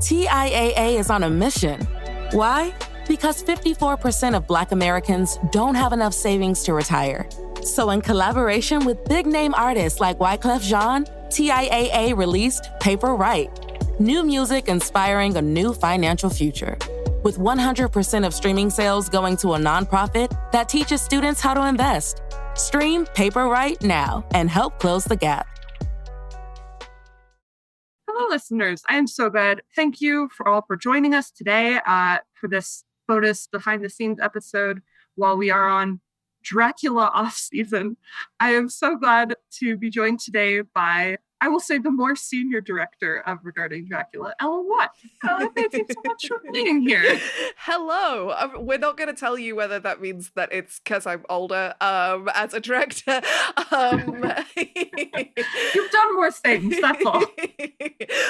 TIAA is on a mission. Why? Because 54% of Black Americans don't have enough savings to retire. So in collaboration with big-name artists like Wyclef Jean, TIAA released Paper Right, new music inspiring a new financial future. With 100% of streaming sales going to a nonprofit that teaches students how to invest. Stream Paper Right now and help close the gap. Hello, listeners. I am so glad. Thank you for joining us today for this bonus behind-the-scenes episode while we are on Dracula off-season. I am so glad to be joined today by, I will say, the more senior director of Regarding Dracula, Ellen Watt. Ellen, thank you so much for being here. Hello. We're not going to tell you whether that means that it's because I'm older as a director. You've done more things, that's all.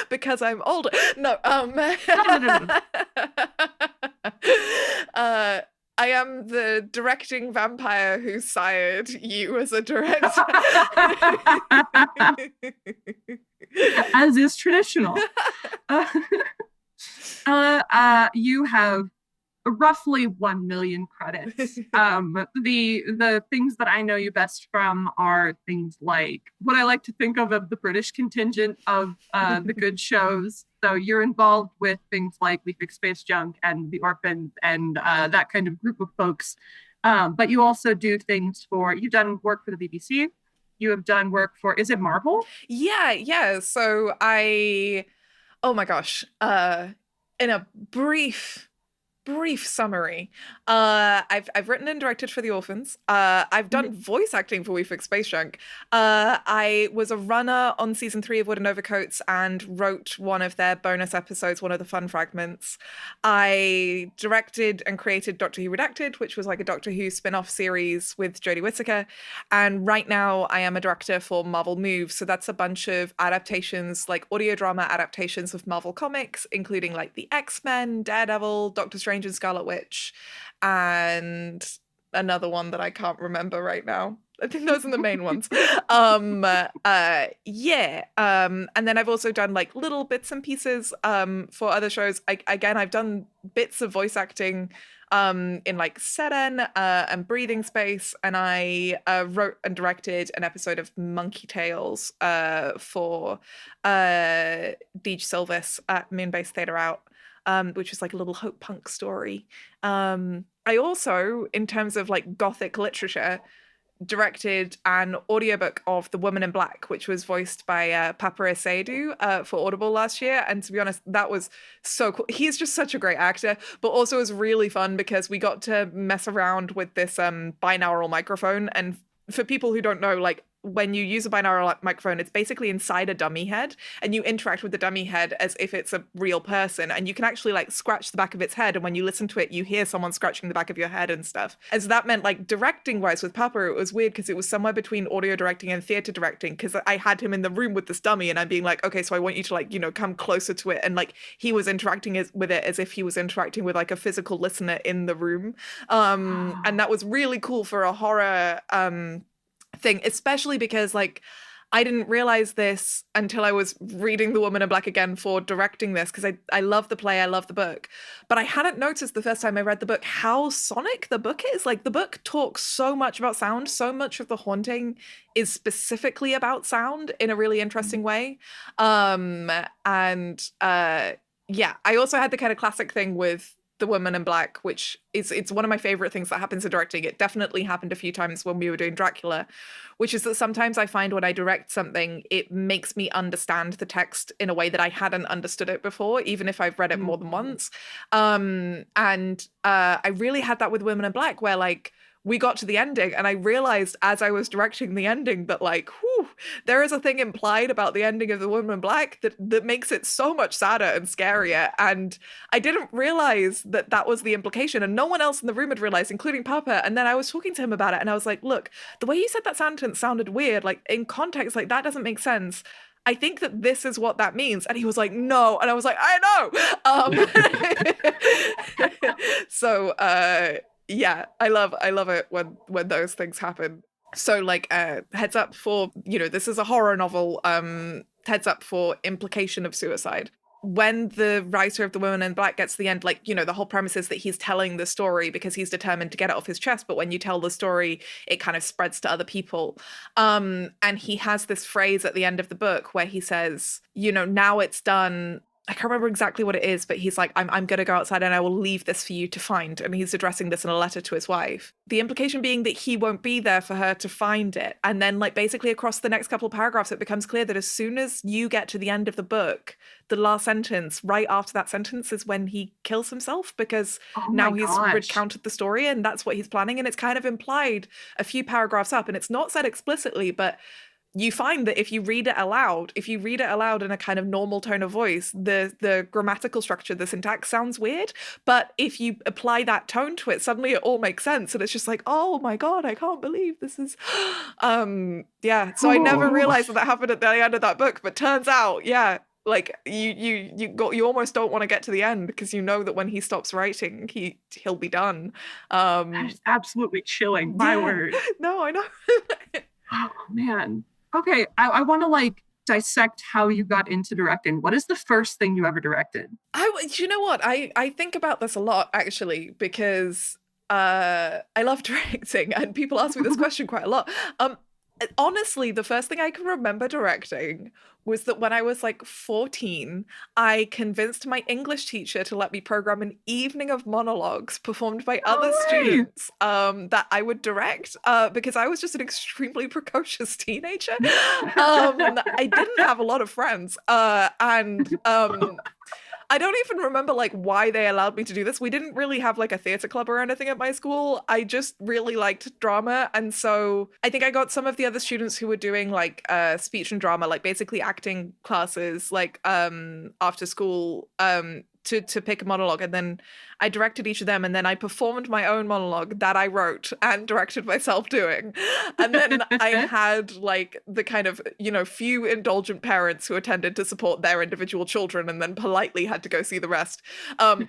Because I'm older. No. No. I am the directing vampire who sired you as a director. As is traditional. You have roughly 1 million credits. The things that I know you best from are things like what I like to think of the British contingent of the good shows. So you're involved with things like We Fix Space Junk and The Orphans and that kind of group of folks. But you also do things you've done work for the BBC. You have done work for, is it Marvel? Yeah. So oh my gosh. In a brief summary, I've written and directed for The Orphans. I've done voice acting for We Fix Space Junk. I was a runner on season 3 of Wooden Overcoats and wrote one of their bonus episodes, one of the fun fragments. I directed and created Doctor Who Redacted, which was like a Doctor Who spin-off series with Jodie Whittaker. And right now I am a director for Marvel Moves. So that's a bunch of adaptations, like audio drama adaptations of Marvel comics, including like the X-Men, Daredevil, Doctor Strange and Scarlet Witch, and another one that I can't remember right now. I think those are the main ones. And then I've also done like little bits and pieces for other shows. I've done bits of voice acting in like Seren and Breathing Space, and I wrote and directed an episode of Monkey Tales for Deej Silvis at Moonbase Theatre Out. Which was like a little hope punk story. I also, in terms of like gothic literature, directed an audiobook of The Woman in Black, which was voiced by Papa Seydu for Audible last year. And to be honest, that was so cool. He's just such a great actor, but also it was really fun because we got to mess around with this binaural microphone. And for people who don't know, like, when you use a binaural microphone, it's basically inside a dummy head, and you interact with the dummy head as if it's a real person, and you can actually like scratch the back of its head, and when you listen to it, you hear someone scratching the back of your head and stuff. And so that meant like directing wise with Papa, it was weird because it was somewhere between audio directing and theater directing, because I had him in the room with this dummy and I'm being like, okay, so I want you to like, you know, come closer to it, and like he was interacting with it as if he was interacting with like a physical listener in the room. And that was really cool for a horror thing, especially because like I didn't realize this until I was reading The Woman in Black again for directing this, because I love the play, I love the book, but I hadn't noticed the first time I read the book how sonic the book is. Like the book talks so much about sound, so much of the haunting is specifically about sound in a really interesting way. I also had the kind of classic thing with The Woman in Black, which it's one of my favorite things that happens in directing. It definitely happened a few times when we were doing Dracula, which is that sometimes I find when I direct something, it makes me understand the text in a way that I hadn't understood it before, even if I've read it more than once. I really had that with Women in Black, where like we got to the ending and I realized as I was directing the ending that like, there is a thing implied about the ending of The Woman in Black that makes it so much sadder and scarier. And I didn't realize that that was the implication, and no one else in the room had realized, including Papa. And then I was talking to him about it and I was like, look, the way you said that sentence sounded weird. Like in context, like that doesn't make sense. I think that this is what that means. And he was like, no. And I was like, I know. So, yeah, I love it when those things happen. So like heads up for, you know, this is a horror novel, heads up for implication of suicide. when the writer of The Woman in Black gets to the end, like, you know, the whole premise is that he's telling the story because he's determined to get it off his chest. But when you tell the story, it kind of spreads to other people. And he has this phrase at the end of the book where he says, you know, now it's done. I can't remember exactly what it is, but he's like, I'm going to go outside and I will leave this for you to find. And he's addressing this in a letter to his wife. The implication being that he won't be there for her to find it. And then, like, basically across the next couple of paragraphs, it becomes clear that as soon as you get to the end of the book, the last sentence, right after that sentence, is when he kills himself, because now he's recounted the story and that's what he's planning. And it's kind of implied a few paragraphs up, and it's not said explicitly, but you find that if you read it aloud in a kind of normal tone of voice, the grammatical structure, the syntax sounds weird. But if you apply that tone to it, suddenly it all makes sense. And it's just like, oh my God, I can't believe this is, yeah. So I never realized that happened at the end of that book, but turns out, yeah, like you almost don't want to get to the end because you know that when he stops writing, he'll be done. That is absolutely chilling. My word. No, I know. Oh man. Okay, I want to like dissect how you got into directing. What is the first thing you ever directed? You know what? I think about this a lot, actually, because I love directing and people ask me this question quite a lot. Honestly, the first thing I can remember directing was that when I was like 14, I convinced my English teacher to let me program an evening of monologues performed by other students that I would direct because I was just an extremely precocious teenager. I didn't have a lot of friends and I don't even remember like why they allowed me to do this. We didn't really have like a theater club or anything at my school. I just really liked drama. And so I think I got some of the other students who were doing like speech and drama, like basically acting classes, like after school to pick a monologue. And then I directed each of them. And then I performed my own monologue that I wrote and directed myself doing. And then I had like the kind of, you know, few indulgent parents who attended to support their individual children and then politely had to go see the rest,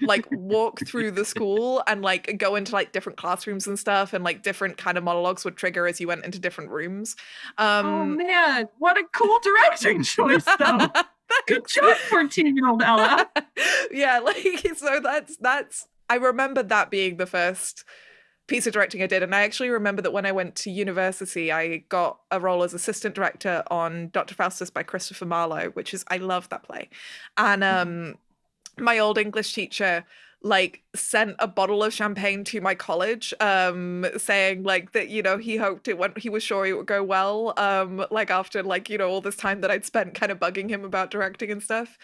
like walk through the school and like go into like different classrooms and stuff. And like different kind of monologues would trigger as you went into different rooms. Oh man, what a cool directing choice though. Good job, 14-year-old Ella. Yeah, like, so that's I remember that being the first piece of directing I did. And I actually remember that when I went to university, I got a role as assistant director on Dr. Faustus by Christopher Marlowe, which is, I love that play. And my old English teacher like sent a bottle of champagne to my college, saying like that, you know, he hoped he was sure it would go well, like after like, you know, all this time that I'd spent kind of bugging him about directing and stuff.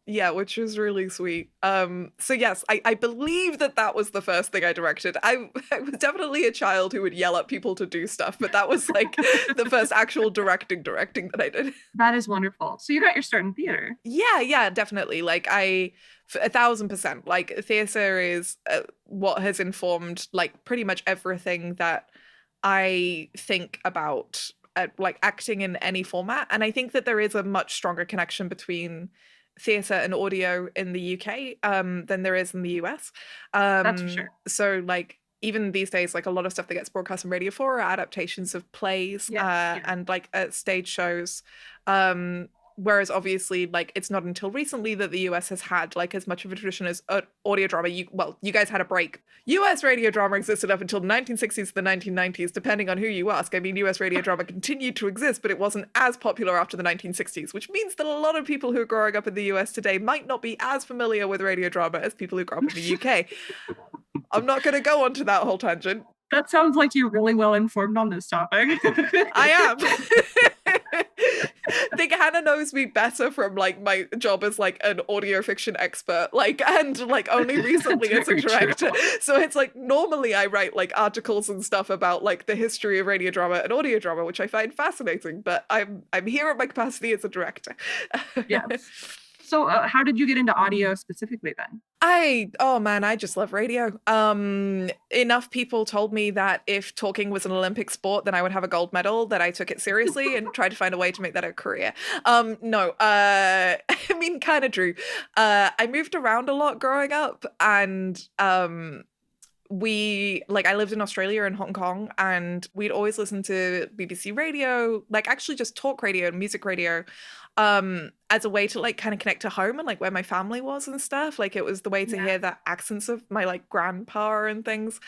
Yeah, which was really sweet. So yes, I believe that was the first thing I directed. I was definitely a child who would yell at people to do stuff, but that was like the first actual directing that I did. That is wonderful. So you got your start in theater. Yeah, definitely. Like 1,000%. Like theater is what has informed like pretty much everything that I think about like acting in any format. And I think that there is a much stronger connection between theater and audio in the UK than there is in the US. That's for sure. So like even these days, like a lot of stuff that gets broadcast on Radio 4 are adaptations of plays and like stage shows. Whereas obviously, like, it's not until recently that the US has had like as much of a tradition as audio drama. You guys had a break. US radio drama existed up until the 1960s to the 1990s, depending on who you ask. I mean, US radio drama continued to exist, but it wasn't as popular after the 1960s, which means that a lot of people who are growing up in the US today might not be as familiar with radio drama as people who grew up in the UK. I'm not going to go on to that whole tangent. That sounds like you're really well informed on this topic. I am. I think Hannah knows me better from like my job as like an audio fiction expert, like, and like only recently as a director. So it's like normally I write like articles and stuff about like the history of radio drama and audio drama, which I find fascinating, but I'm here at my capacity as a director. Yeah. So how did you get into audio specifically then? I just love radio. Enough people told me that if talking was an Olympic sport, then I would have a gold medal, that I took it seriously and tried to find a way to make that a career. No, I mean, kind of true. I moved around a lot growing up, and I lived in Australia and Hong Kong, and we'd always listen to BBC radio, like actually just talk radio and music radio, as a way to like kind of connect to home and like where my family was and stuff. Like it was the way to hear the accents of my like grandpa and things.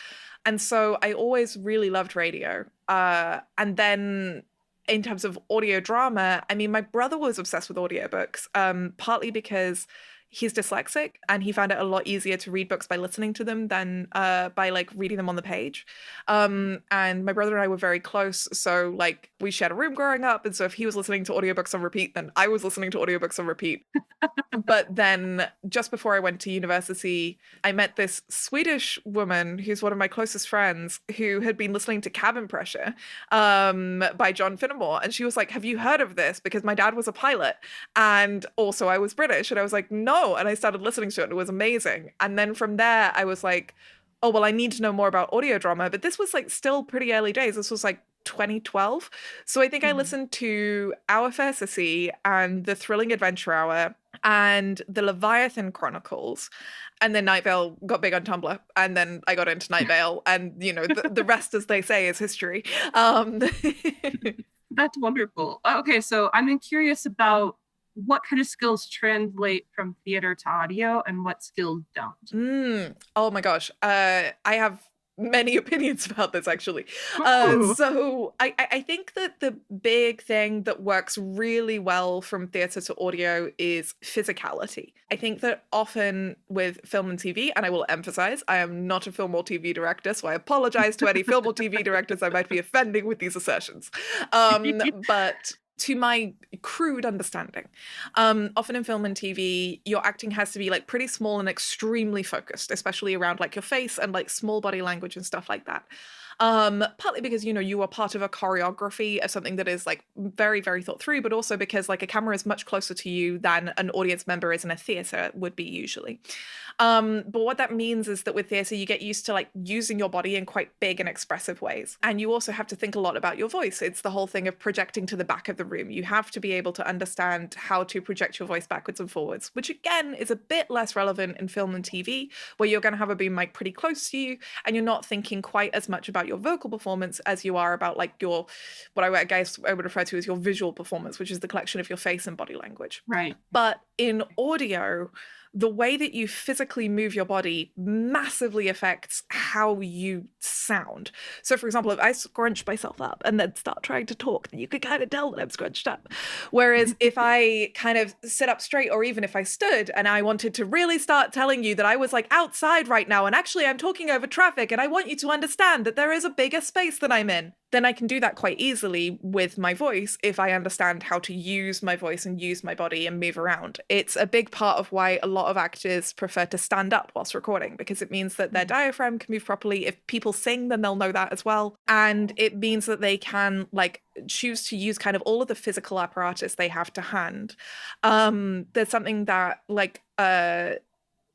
And so I always really loved radio. And then in terms of audio drama, I mean, my brother was obsessed with audiobooks, partly because he's dyslexic and he found it a lot easier to read books by listening to them than by like reading them on the page. And my brother and I were very close. So like we shared a room growing up. And so if he was listening to audiobooks on repeat, then I was listening to audiobooks on repeat. But then just before I went to university, I met this Swedish woman who's one of my closest friends who had been listening to Cabin Pressure by John Finnemore. And she was like, have you heard of this? Because my dad was a pilot. And also I was British. And I was like, no. And I started listening to it and it was amazing. And then from there, I was like, oh, well, I need to know more about audio drama. But this was like still pretty early days. This was like 2012. So I think I listened to Our Fair Sissy and The Thrilling Adventure Hour and The Leviathan Chronicles. And then Night Vale got big on Tumblr. And then I got into Night Vale. And, you know, the rest, as they say, is history. That's wonderful. Okay, so I'm curious about what kind of skills translate from theater to audio and what skills don't. Oh my gosh. I have many opinions about this, actually. So I think that the big thing that works really well from theater to audio is physicality. I think that often with film and TV, and I will emphasize, I am not a film or TV director, so I apologize to any film or TV directors I might be offending with these assertions. But to my crude understanding, often in film and TV, your acting has to be like pretty small and extremely focused, especially around like your face and like small body language and stuff like that. Partly because, you know, you are part of a choreography of something that is like very, very thought through, but also because like a camera is much closer to you than an audience member is in a theater would be usually. But what that means is that with theater, you get used to like using your body in quite big and expressive ways. And you also have to think a lot about your voice. It's the whole thing of projecting to the back of the room. You have to be able to understand how to project your voice backwards and forwards, which again is a bit less relevant in film and TV, where you're going to have a boom mic pretty close to you and you're not thinking quite as much about your vocal performance as you are about like your, what I guess I would refer to as your visual performance, which is the collection of your face and body language. Right. But in audio, the way that you physically move your body massively affects how you sound. So, for example, if I scrunch myself up and then start trying to talk, then you could kind of tell that I'm scrunched up. Whereas if I kind of sit up straight, or even if I stood and I wanted to really start telling you that I was like outside right now, and actually I'm talking over traffic, and I want you to understand that there is a bigger space that I'm in, then I can do that quite easily with my voice if I understand how to use my voice and use my body and move around. It's a big part of why a lot of actors prefer to stand up whilst recording, because it means that their diaphragm can move properly. If people sing, then they'll know that as well. And it means that they can like choose to use kind of all of the physical apparatus they have to hand. There's something that like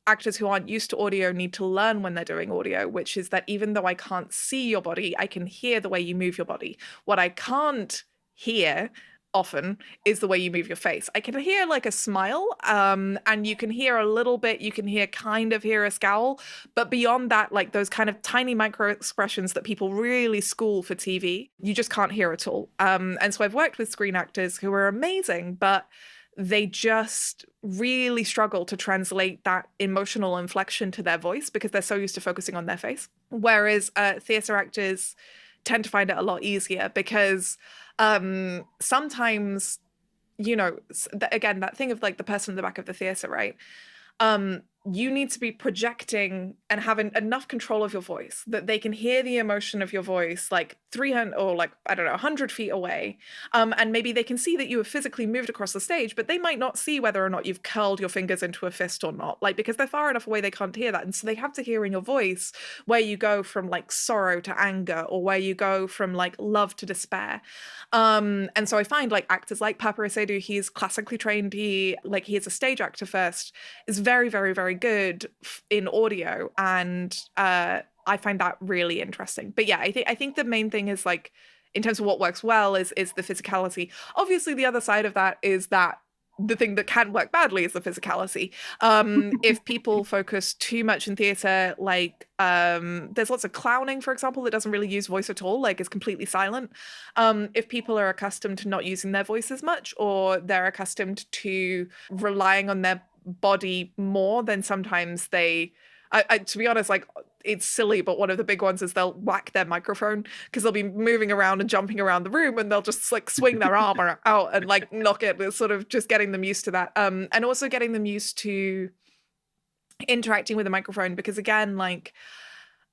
actors who aren't used to audio need to learn when they're doing audio, which is that even though I can't see your body, I can hear the way you move your body. What I can't hear often is the way you move your face. I can hear like a smile, and you can hear a little bit, you can kind of hear a scowl, but beyond that, like those kind of tiny micro expressions that people really school for TV, you just can't hear at all. And so I've worked with screen actors who are amazing, but they just really struggle to translate that emotional inflection to their voice because they're so used to focusing on their face. Whereas theatre actors tend to find it a lot easier because sometimes, you know, again, that thing of like the person in the back of the theatre, right? You need to be projecting and having enough control of your voice that they can hear the emotion of your voice like 300 or like, I don't know, 100 feet away. And maybe they can see that you have physically moved across the stage, but they might not see whether or not you've curled your fingers into a fist or not, like because they're far enough away, they can't hear that. And so they have to hear in your voice where you go from like sorrow to anger, or where you go from like love to despair. And so I find like actors like Papa Asedu, he's classically trained, he is a stage actor first, is very, very, very good in audio, and I find that really interesting. But yeah, I think the main thing is like in terms of what works well is the physicality. Obviously, the other side of that is that the thing that can work badly is the physicality. If people focus too much in theatre, like there's lots of clowning, for example, that doesn't really use voice at all, like is completely silent. If people are accustomed to not using their voice as much, or they're accustomed to relying on their body more, then sometimes they, to be honest, like, it's silly, but one of the big ones is they'll whack their microphone because they'll be moving around and jumping around the room, and they'll just like swing their arm out and like knock it. It's sort of just getting them used to that. And also getting them used to interacting with the microphone, because again, like,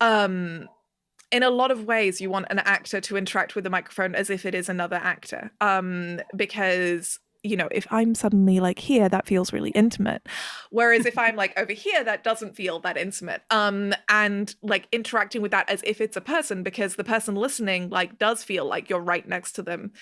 in a lot of ways, you want an actor to interact with the microphone as if it is another actor. Because, you know, if I'm suddenly like here, that feels really intimate. Whereas if I'm like over here, that doesn't feel that intimate. And like interacting with that as if it's a person, because the person listening like does feel like you're right next to them,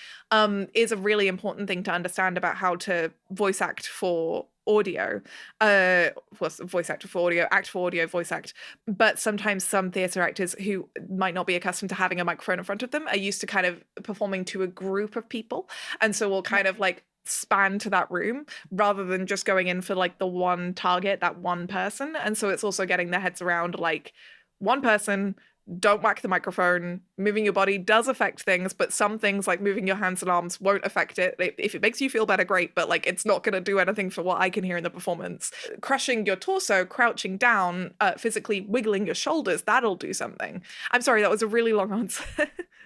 is a really important thing to understand about how to voice act for audio. Voice actor for audio, act for audio, voice act. But sometimes some theatre actors who might not be accustomed to having a microphone in front of them are used to kind of performing to a group of people. And so will kind of like span to that room rather than just going in for like the one target, that one person. And so it's also getting their heads around like one person, don't whack the microphone. Moving your body does affect things, but some things like moving your hands and arms won't affect it. If it makes you feel better, great, but like it's not going to do anything for what I can hear in the performance. Crushing your torso, crouching down, physically wiggling your shoulders, that'll do something. I'm sorry, that was a really long answer.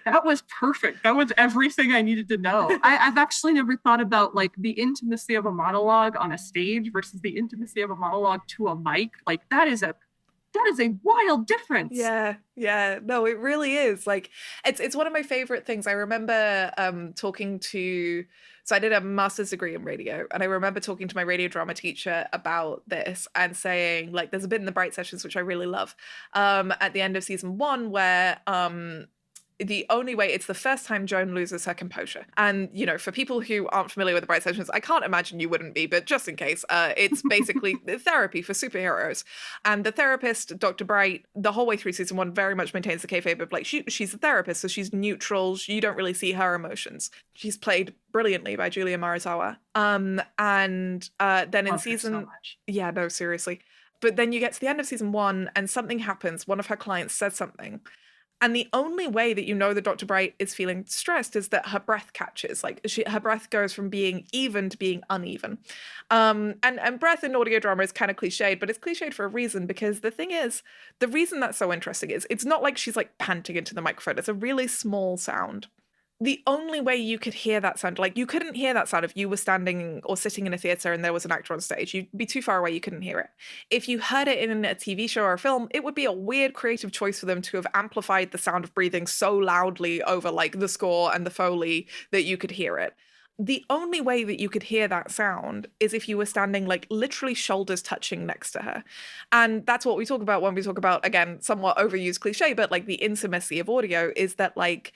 That was perfect. That was everything I needed to know. I've actually never thought about like the intimacy of a monologue on a stage versus the intimacy of a monologue to a mic. Like that is a wild difference. Yeah. No, it really is. Like it's one of my favorite things. I remember talking to, so I did a master's degree in radio, and I remember talking to my radio drama teacher about this and saying, like, there's a bit in the Bright Sessions, which I really love, at the end of season 1 where the only way, it's the first time Joan loses her composure. And, you know, for people who aren't familiar with the Bright Sessions, I can't imagine you wouldn't be, but just in case, it's basically therapy for superheroes. And the therapist, Dr. Bright, the whole way through season 1 very much maintains the kayfabe of like, she's a therapist, so she's neutral. You don't really see her emotions. She's played brilliantly by Julia Marizawa. And then in season... Yeah, no, seriously. But then you get to the end of season 1 and something happens. One of her clients says something. And the only way that you know that Dr. Bright is feeling stressed is that her breath catches. Like her breath goes from being even to being uneven. And breath in audio drama is kind of cliched, but it's cliched for a reason, because the thing is, the reason that's so interesting is it's not like she's like panting into the microphone. It's a really small sound. The only way you could hear that sound, like you couldn't hear that sound if you were standing or sitting in a theatre and there was an actor on stage. You'd be too far away, you couldn't hear it. If you heard it in a TV show or a film, it would be a weird creative choice for them to have amplified the sound of breathing so loudly over like the score and the Foley that you could hear it. The only way that you could hear that sound is if you were standing like literally shoulders touching next to her. And that's what we talk about when we talk about, again, somewhat overused cliche, but like the intimacy of audio is that like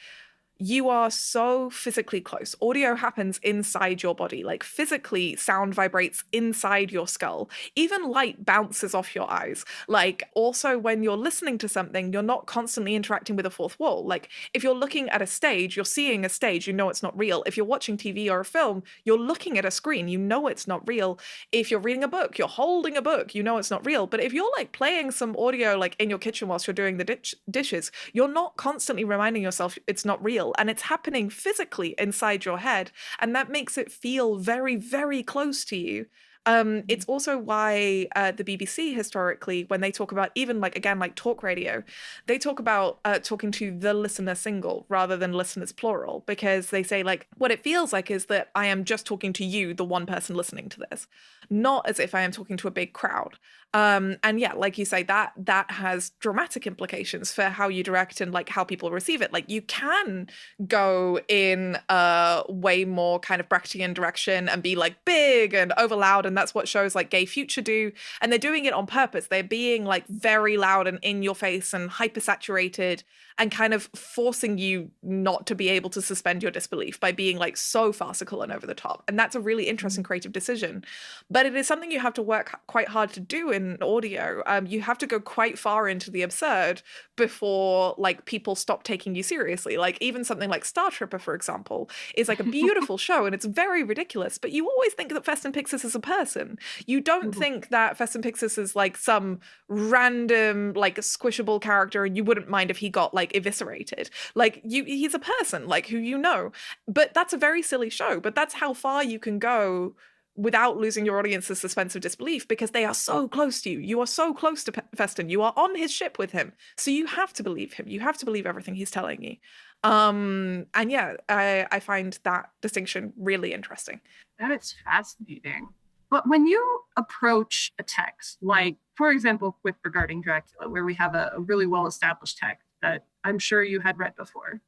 you are so physically close. Audio happens inside your body. Like physically, sound vibrates inside your skull. Even light bounces off your eyes. Like also when you're listening to something, you're not constantly interacting with a fourth wall. Like if you're looking at a stage, you're seeing a stage, you know it's not real. If you're watching TV or a film, you're looking at a screen, you know it's not real. If you're reading a book, you're holding a book, you know it's not real. But if you're like playing some audio like in your kitchen whilst you're doing the dishes, you're not constantly reminding yourself it's not real. And it's happening physically inside your head, and that makes it feel very, very close to you. It's also why the BBC historically, when they talk about even like, again, like talk radio, they talk about talking to the listener single rather than listeners plural, because they say like, what it feels like is that I am just talking to you, the one person listening to this, not as if I am talking to a big crowd. And yeah, like you say, that has dramatic implications for how you direct and like how people receive it. Like you can go in a way more kind of Brechtian direction and be like big and over loud, and that's what shows like Gay Future do. And they're doing it on purpose. They're being like very loud and in your face and hypersaturated and kind of forcing you not to be able to suspend your disbelief by being like so farcical and over the top. And that's a really interesting creative decision. But it is something you have to work quite hard to do in audio. You have to go quite far into the absurd before like people stop taking you seriously. Like even something like Star Tripper, for example, is like a beautiful show and it's very ridiculous, but you always think that Festin Pixis is a person. You don't think that Festin Pixis is like some random like squishable character and you wouldn't mind if he got like eviscerated. Like he's a person like who you know. But that's a very silly show, but that's how far you can go without losing your audience's suspense of disbelief, because they are so close to you. You are so close to Festin. You are on his ship with him. So you have to believe him. You have to believe everything he's telling you. And yeah, I find that distinction really interesting. That is fascinating. But when you approach a text, like, for example, with regarding Dracula, where we have a really well-established text that I'm sure you had read before,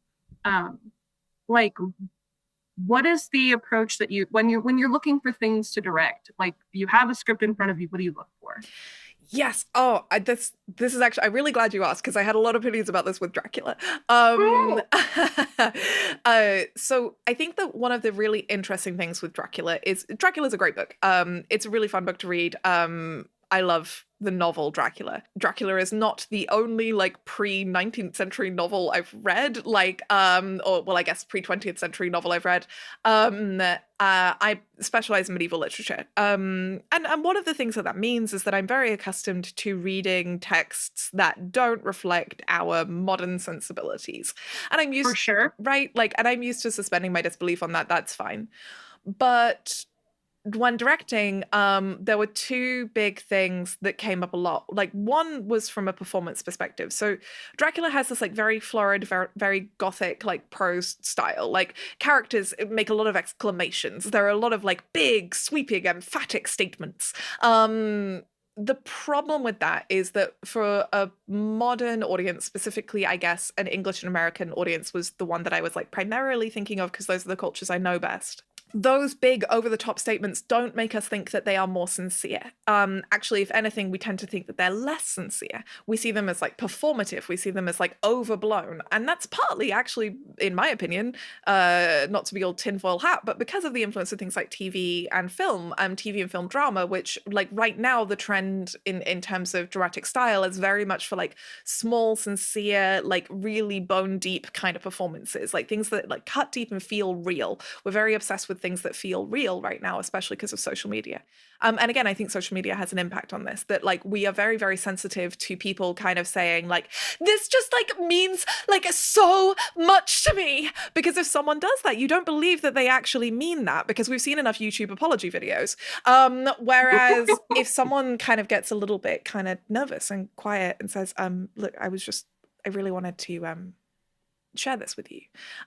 like, what is the approach that you, when you're looking for things to direct, like you have a script in front of you, what do you look for? Yes. Oh, this is actually, I'm really glad you asked because I had a lot of opinions about this with Dracula. So I think that one of the really interesting things with Dracula is Dracula's a great book. It's a really fun book to read. I love the novel Dracula. Dracula is not the only like pre-19th century novel I've read, like or well, I guess pre-20th century novel I've read. I specialize in medieval literature. And one of the things that means is that I'm very accustomed to reading texts that don't reflect our modern sensibilities. And I'm used, for sure, right? Like, and I'm used to suspending my disbelief on that. That's fine. But when directing, there were two big things that came up a lot. Like one was from a performance perspective. So Dracula has this like very florid, very gothic like prose style. Like characters make a lot of exclamations. There are a lot of like big, sweeping, emphatic statements. The problem with that is that for a modern audience, specifically, I guess, an English and American audience was the one that I was like primarily thinking of because those are the cultures I know best. Those big over-the-top statements don't make us think that they are more sincere. Actually, if anything, we tend to think that they're less sincere. We see them as like performative. We see them as like overblown. And that's partly actually, in my opinion, not to be all tinfoil hat, but because of the influence of things like TV and film drama, which like right now the trend in terms of dramatic style is very much for like small, sincere, like really bone deep kind of performances, like things that like cut deep and feel real. We're very obsessed with things that feel real right now, especially because of social media. And again, I think social media has an impact on this, that like we are very, very sensitive to people kind of saying like, this just like means like so much to me. Because if someone does that, you don't believe that they actually mean that, because we've seen enough YouTube apology videos. Whereas if someone kind of gets a little bit kind of nervous and quiet and says, look, I really wanted to share this with you,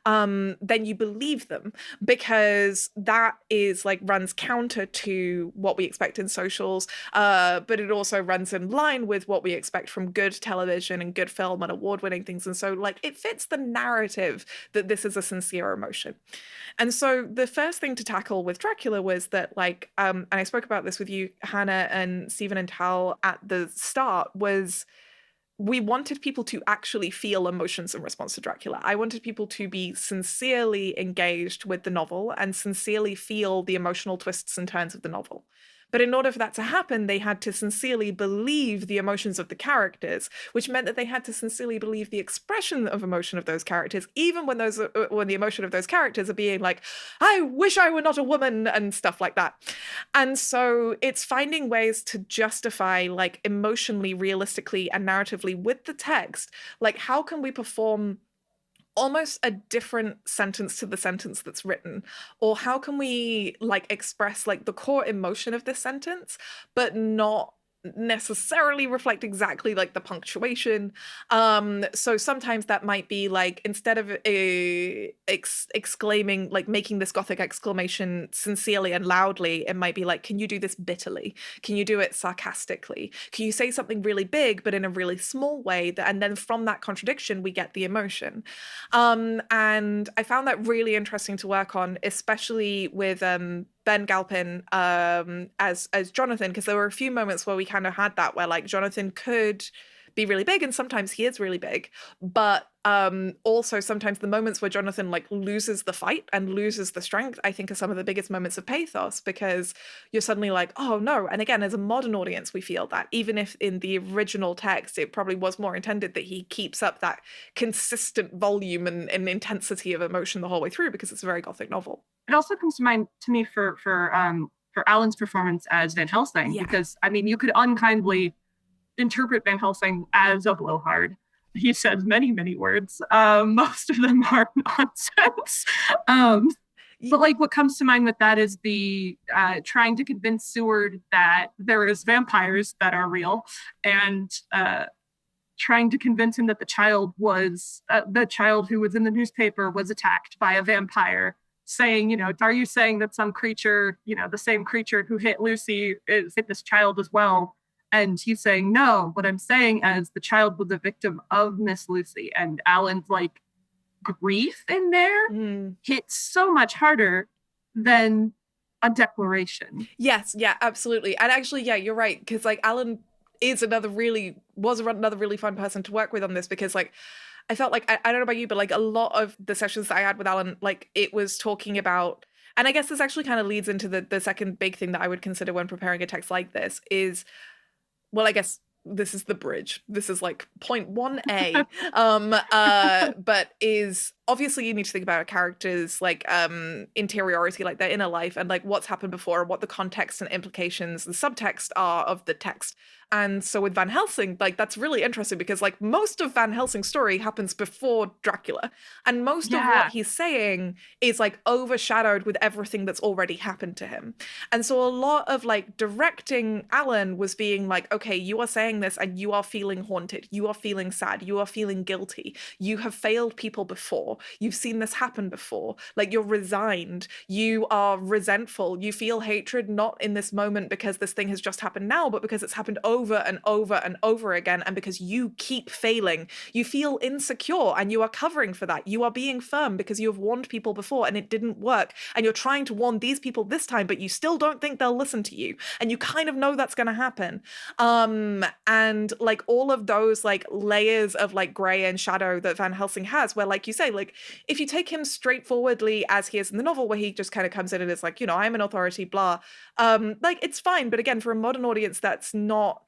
then you believe them, because that is like runs counter to what we expect in socials, but it also runs in line with what we expect from good television and good film and award-winning things. And so like it fits the narrative that this is a sincere emotion. And so the first thing to tackle with Dracula was that like, and I spoke about this with you, Hannah and Stephen and Tal at the start, was we wanted people to actually feel emotions in response to Dracula. I wanted people to be sincerely engaged with the novel and sincerely feel the emotional twists and turns of the novel. But in order for that to happen, they had to sincerely believe the emotions of the characters, which meant that they had to sincerely believe the expression of emotion of those characters, even when the emotion of those characters are being like, I wish I were not a woman and stuff like that. And so it's finding ways to justify like emotionally, realistically, and narratively with the text, like how can we perform almost a different sentence to the sentence that's written, or how can we like express like the core emotion of this sentence but not necessarily reflect exactly like the punctuation. So sometimes that might be like, instead of exclaiming, like making this gothic exclamation sincerely and loudly, it might be like, can you do this bitterly? Can you do it sarcastically? Can you say something really big but in a really small way, and then from that contradiction we get the emotion. And I found that really interesting to work on, especially with Ben Galpin as Jonathan, because there were a few moments where we kind of had that, where like Jonathan could be really big, and sometimes he is really big, but also sometimes the moments where Jonathan like loses the fight and loses the strength, I think are some of the biggest moments of pathos, because you're suddenly like, oh no. And again, as a modern audience, we feel that, even if in the original text it probably was more intended that he keeps up that consistent volume and intensity of emotion the whole way through, because it's a very Gothic novel. It also comes to mind to me for Alan's performance as Van Helsing, because I mean, you could unkindly interpret Van Helsing as a blowhard. He says many words. Most of them are nonsense. But like what comes to mind with that is the trying to convince Seward that there is vampires that are real, and trying to convince him that the child who was in the newspaper was attacked by a vampire, saying, you know, are you saying that some creature, you know, the same creature who hit Lucy hit this child as well? And he's saying, no, what I'm saying is the child was a victim of Miss Lucy. And Alan's like grief in there hits so much harder than a declaration. Yes, yeah, absolutely. And actually, yeah, you're right. Because like Alan was another really fun person to work with on this, because like I felt like, I don't know about you, but like a lot of the sessions that I had with Alan, like it was talking about, and I guess this actually kind of leads into the second big thing that I would consider when preparing a text like this is, well, I guess this is the bridge. This is like point 1A. But is obviously you need to think about a character's like interiority, like their inner life, and like what's happened before, what the context and implications, the subtext are of the text. And so with Van Helsing, like that's really interesting, because like most of Van Helsing's story happens before Dracula, and most of what he's saying is like overshadowed with everything that's already happened to him. And so a lot of like directing Alan was being like, okay, you are saying this and you are feeling haunted, you are feeling sad, you are feeling guilty, you have failed people before, you've seen this happen before, like you're resigned, you are resentful, you feel hatred not in this moment because this thing has just happened now, but because it's happened over and over and over again, and because you keep failing, you feel insecure, and you are covering for that. You are being firm because you have warned people before and it didn't work, and you're trying to warn these people this time, but you still don't think they'll listen to you, and you kind of know that's going to happen. And like all of those like layers of like gray and shadow that Van Helsing has, where like you say, like if you take him straightforwardly as he is in the novel, where he just kind of comes in and is like, you know, I'm an authority, blah, like it's fine, but again, for a modern audience, that's not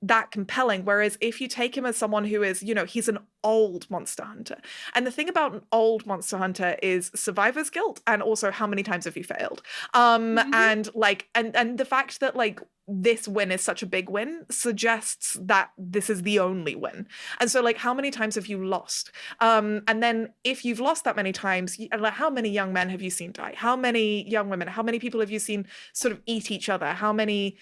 that compelling. Whereas if you take him as someone who is, you know, he's an old monster hunter, and the thing about an old monster hunter is survivor's guilt, and also how many times have you failed, and like and the fact that like this win is such a big win suggests that this is the only win. And so like how many times have you lost, and then if you've lost that many times, like how many young men have you seen die, how many young women, how many people have you seen sort of eat each other, how many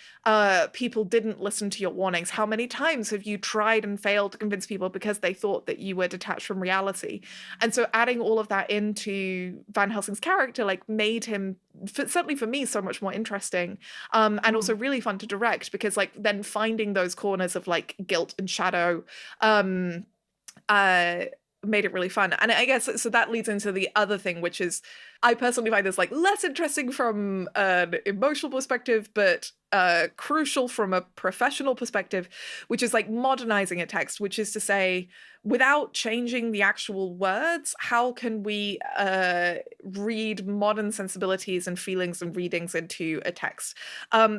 people didn't listen to your warnings, how many times have you tried and failed to convince people because they thought that you were detached from reality. And so adding all of that into Van Helsing's character like made him, certainly for me, so much more interesting, and also really fun to direct, because like then finding those corners of like guilt and shadow made it really fun. And I guess so that leads into the other thing, which is I personally find this like less interesting from an emotional perspective, but crucial from a professional perspective, which is like modernizing a text, which is to say, without changing the actual words, how can we read modern sensibilities and feelings and readings into a text?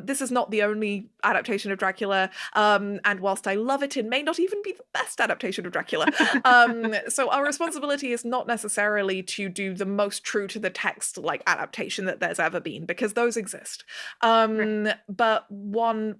This is not the only adaptation of Dracula, and whilst I love it, it may not even be the best adaptation of Dracula. So our responsibility is not necessarily to do the most true to the text like adaptation that there's ever been, because those exist. But one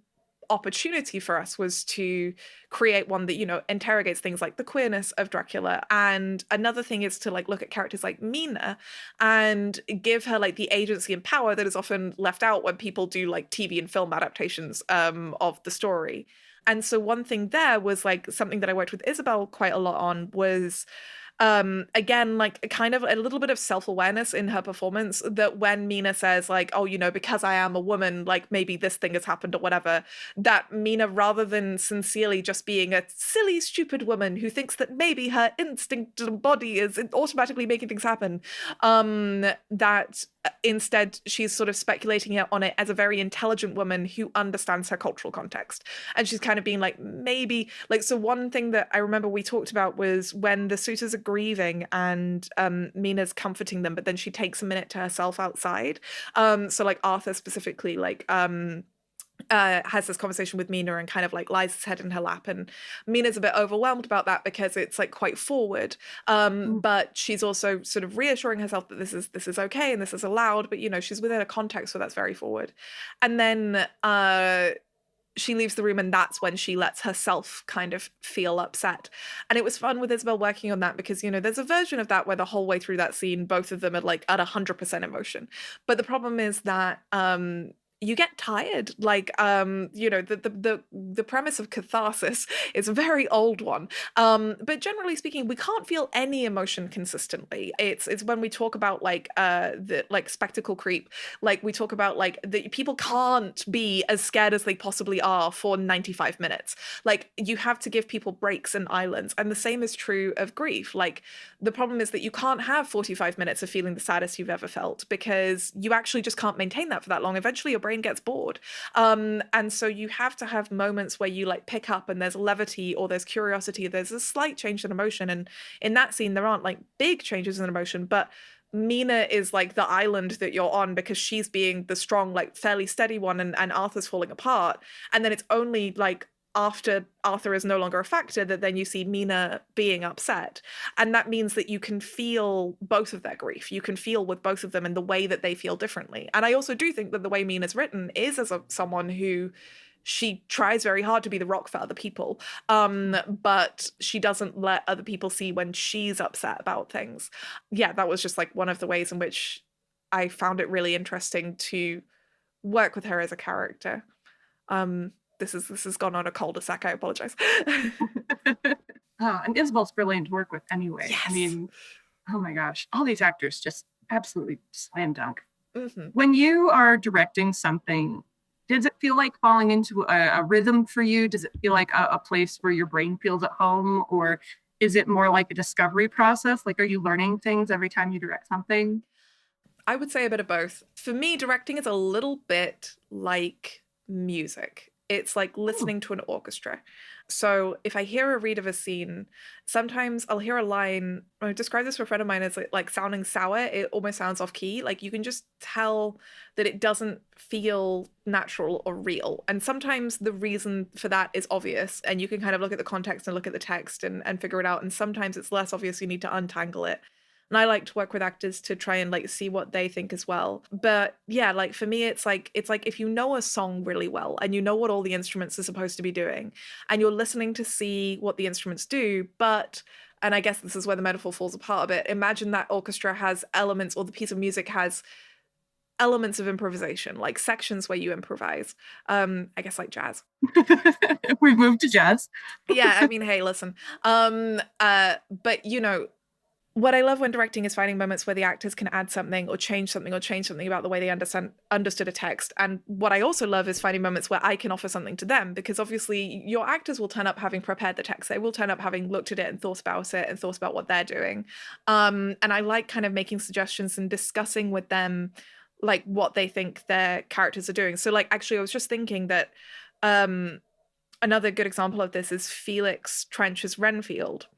opportunity for us was to create one that, you know, interrogates things like the queerness of Dracula. And another thing is to like look at characters like Mina and give her like the agency and power that is often left out when people do like TV and film adaptations of the story. And so one thing there was like something that I worked with Isabel quite a lot on was Again, like kind of a little bit of self-awareness in her performance, that when Mina says like, oh, you know, because I am a woman, like maybe this thing has happened or whatever, that Mina, rather than sincerely just being a silly, stupid woman who thinks that maybe her instinct body is automatically making things happen, that instead she's sort of speculating on it as a very intelligent woman who understands her cultural context. And she's kind of being like, maybe, like, so one thing that I remember we talked about was when the suitors are grieving and Mina's comforting them, but then she takes a minute to herself outside. So like Arthur specifically, like, has this conversation with Mina and kind of like lies his head in her lap, and Mina's a bit overwhelmed about that because it's like quite forward, but she's also sort of reassuring herself that this is okay and this is allowed, but you know, she's within a context where that's very forward. And then she leaves the room, and that's when she lets herself kind of feel upset. And it was fun with Isabel working on that because, you know, there's a version of that where the whole way through that scene both of them are like at 100% emotion, but the problem is that you get tired. Like, you know, the premise of catharsis is a very old one. But generally speaking, we can't feel any emotion consistently. It's when we talk about like the like spectacle creep, like we talk about like the people can't be as scared as they possibly are for 95 minutes. Like you have to give people breaks and islands. And the same is true of grief. Like the problem is that you can't have 45 minutes of feeling the saddest you've ever felt, because you actually just can't maintain that for that long. Eventually your brain gets bored. And so you have to have moments where you like pick up and there's levity or there's curiosity, there's a slight change in emotion. And in that scene, there aren't like big changes in emotion, but Mina is like the island that you're on because she's being the strong, like fairly steady one, and Arthur's falling apart. And then it's only like after Arthur is no longer a factor that then you see Mina being upset. And that means that you can feel both of their grief. You can feel with both of them in the way that they feel differently. And I also do think that the way Mina's written is as someone who, she tries very hard to be the rock for other people, but she doesn't let other people see when she's upset about things. Yeah, that was just like one of the ways in which I found it really interesting to work with her as a character. This has gone on a cul-de-sac. I apologize. And Isabel's brilliant to work with anyway. Yes. I mean, oh my gosh, all these actors just absolutely slam dunk. Mm-hmm. When you are directing something, does it feel like falling into a rhythm for you? Does it feel like a place where your brain feels at home? Or is it more like a discovery process? Like, are you learning things every time you direct something? I would say a bit of both. For me, directing is a little bit like music. It's like listening to an orchestra. So if I hear a read of a scene, sometimes I'll hear a line. I describe this for a friend of mine as like sounding sour. It almost sounds off key. Like you can just tell that it doesn't feel natural or real. And sometimes the reason for that is obvious, and you can kind of look at the context and look at the text and figure it out. And sometimes it's less obvious. You need to untangle it. And I like to work with actors to try and like see what they think as well. But yeah, like for me, it's like if you know a song really well and you know what all the instruments are supposed to be doing, and you're listening to see what the instruments do, but, and I guess this is where the metaphor falls apart a bit, imagine that orchestra has elements, or the piece of music has elements of improvisation, like sections where you improvise. I guess like jazz. We've moved to jazz. Yeah, I mean, hey, listen. But you know, what I love when directing is finding moments where the actors can add something or change something about the way they understood a text. And what I also love is finding moments where I can offer something to them, because obviously your actors will turn up having prepared the text. They will turn up having looked at it and thought about what they're doing. And I like kind of making suggestions and discussing with them like what they think their characters are doing. So like, actually, I was just thinking that another good example of this is Felix Trench's Renfield.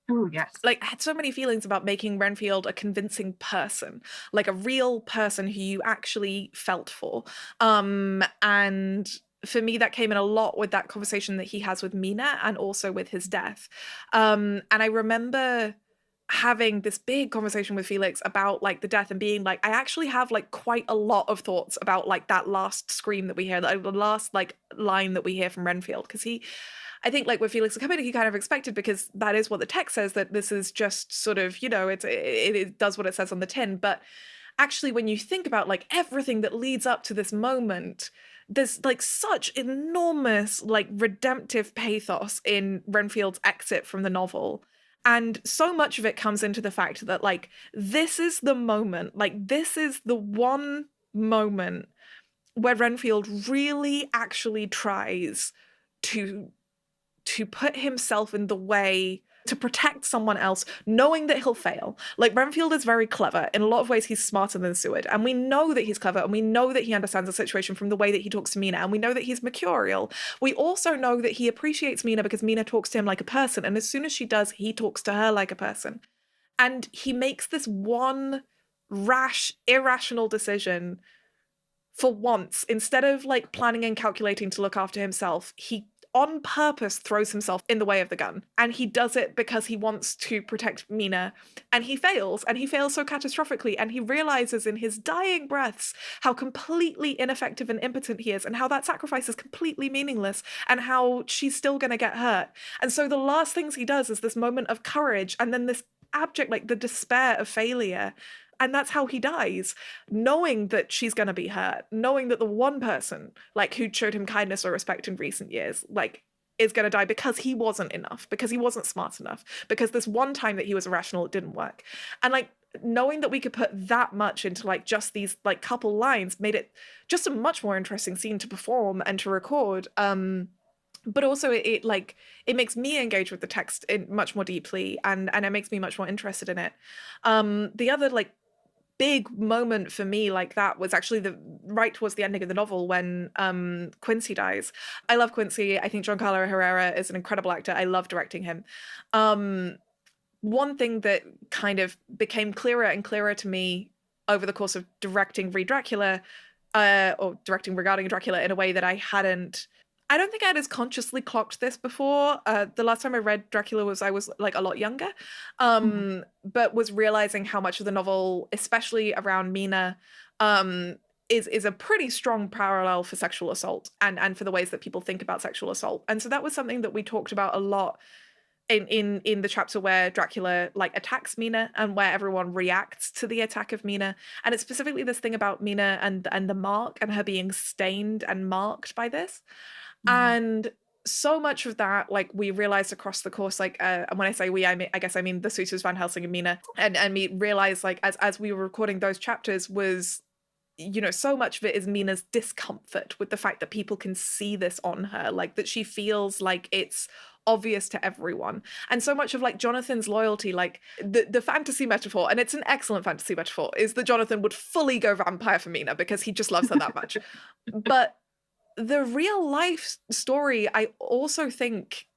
Oh, yes. Like, I had so many feelings about making Renfield a convincing person, like a real person who you actually felt for. And for me, that came in a lot with that conversation that he has with Mina and also with his death. And I remember having this big conversation with Felix about like the death and being like, I actually have like quite a lot of thoughts about like that last scream that we hear, like the last like line that we hear from Renfield. Because I think like with Felix the Comedy, he kind of expected, because that is what the text says, that this is just sort of, you know, it does what it says on the tin. But actually, when you think about like everything that leads up to this moment, there's like such enormous like redemptive pathos in Renfield's exit from the novel. And so much of it comes into the fact that, like, this is the moment, like, this is the one moment where Renfield really actually tries to put himself in the way to protect someone else, knowing that he'll fail. Like, Renfield is very clever. In a lot of ways, he's smarter than Seward. And we know that he's clever, and we know that he understands the situation from the way that he talks to Mina, and we know that he's mercurial. We also know that he appreciates Mina because Mina talks to him like a person, and as soon as she does, he talks to her like a person. And he makes this one rash, irrational decision for once. Instead of, like, planning and calculating to look after himself, he on purpose throws himself in the way of the gun. And he does it because he wants to protect Mina. And he fails so catastrophically. And he realizes in his dying breaths how completely ineffective and impotent he is, and how that sacrifice is completely meaningless, and how she's still going to get hurt. And so the last things he does is this moment of courage, and then this abject, like, the despair of failure. And that's how he dies, knowing that she's going to be hurt, knowing that the one person, like, who showed him kindness or respect in recent years, like, is going to die because he wasn't enough, because he wasn't smart enough, because this one time that he was irrational, it didn't work. And, like, knowing that we could put that much into, like, just these, like, couple lines made it just a much more interesting scene to perform and to record. But also it makes me engage with the text in much more deeply, and it makes me much more interested in it. The other, like, big moment for me like that was actually right towards the ending of the novel when Quincy dies. I love Quincy. I think Giancarlo Herrera is an incredible actor. I love directing him. One thing that kind of became clearer and clearer to me over the course of directing Dracula, or directing regarding Dracula in a way that I don't think I had as consciously clocked this before. The last time I read Dracula I was like a lot younger, but was realizing how much of the novel, especially around Mina, is a pretty strong parallel for sexual assault and for the ways that people think about sexual assault. And so that was something that we talked about a lot in the chapter where Dracula, like, attacks Mina and where everyone reacts to the attack of Mina. And it's specifically this thing about Mina and the mark and her being stained and marked by this. And so much of that, like, we realized across the course, like, and when I say we, I guess I mean the Suitors, Van Helsing and Mina, and we realized, like, as we were recording those chapters, was, you know, so much of it is Mina's discomfort with the fact that people can see this on her, like, that she feels like it's obvious to everyone. And so much of, like, Jonathan's loyalty, like, the fantasy metaphor, and it's an excellent fantasy metaphor, is that Jonathan would fully go vampire for Mina because he just loves her that much. But the real life story, I also think,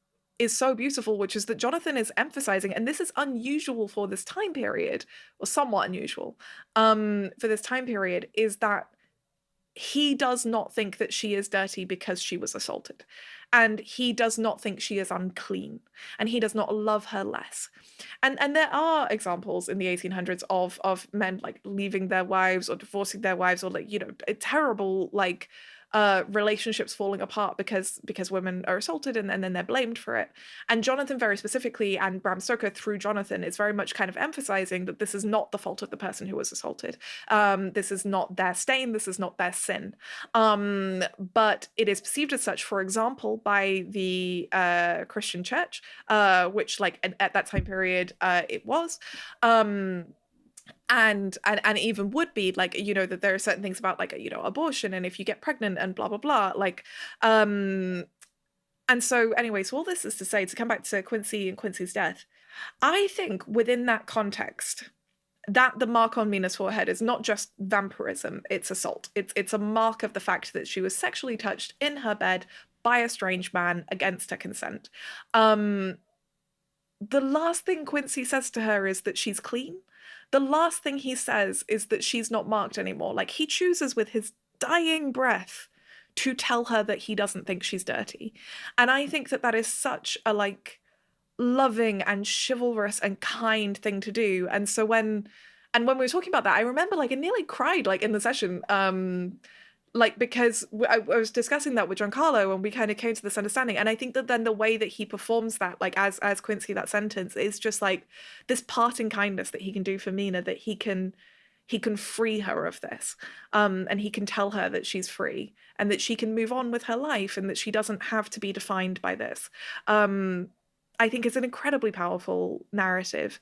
is so beautiful, which is that Jonathan is emphasizing, and this is unusual for this time period, or somewhat unusual for this time period, is that he does not think that she is dirty because she was assaulted. And he does not think she is unclean. And he does not love her less. And there are examples in the 1800s of men, like, leaving their wives or divorcing their wives, or, like, you know, terrible, like, relationships falling apart because women are assaulted and then they're blamed for it. And Jonathan very specifically, and Bram Stoker through Jonathan, is very much kind of emphasizing that this is not the fault of the person who was assaulted. This is not their stain, this is not their sin. But it is perceived as such, for example, by the Christian church, which, like, at that time period, it was. And even would be, like, you know, that there are certain things about, like, you know, abortion and if you get pregnant and blah blah blah, like, and so anyway, so all this is to say, to come back to Quincy and Quincy's death, I think within that context, that the mark on Mina's forehead is not just vampirism, it's assault. It's a mark of the fact that she was sexually touched in her bed by a strange man against her consent. The last thing Quincy says to her is that she's clean. The last thing he says is that she's not marked anymore. Like, he chooses with his dying breath to tell her that he doesn't think she's dirty. And I think that is such a, like, loving and chivalrous and kind thing to do. And so when we were talking about that, I remember, like, I nearly cried, like, in the session, like, because I was discussing that with Giancarlo and we kind of came to this understanding. And I think that then the way that he performs that, like, as Quincy, that sentence, is just, like, this parting kindness that he can do for Mina, that he can free her of this, and he can tell her that she's free and that she can move on with her life and that she doesn't have to be defined by this. I think is an incredibly powerful narrative.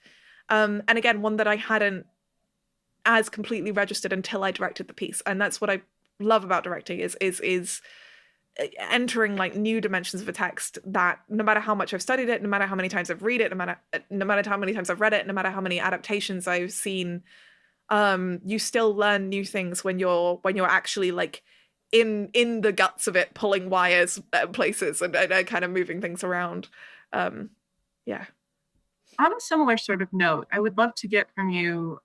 And again, one that I hadn't as completely registered until I directed the piece. And that's what I love about directing is entering like new dimensions of a text that no matter how much I've studied it, no matter how many times I've read it, no matter how many times I've read it, no matter how many adaptations I've seen, you still learn new things when you're actually like in the guts of it, pulling wires places and kind of moving things around. Yeah. On a similar sort of note, I would love to get from you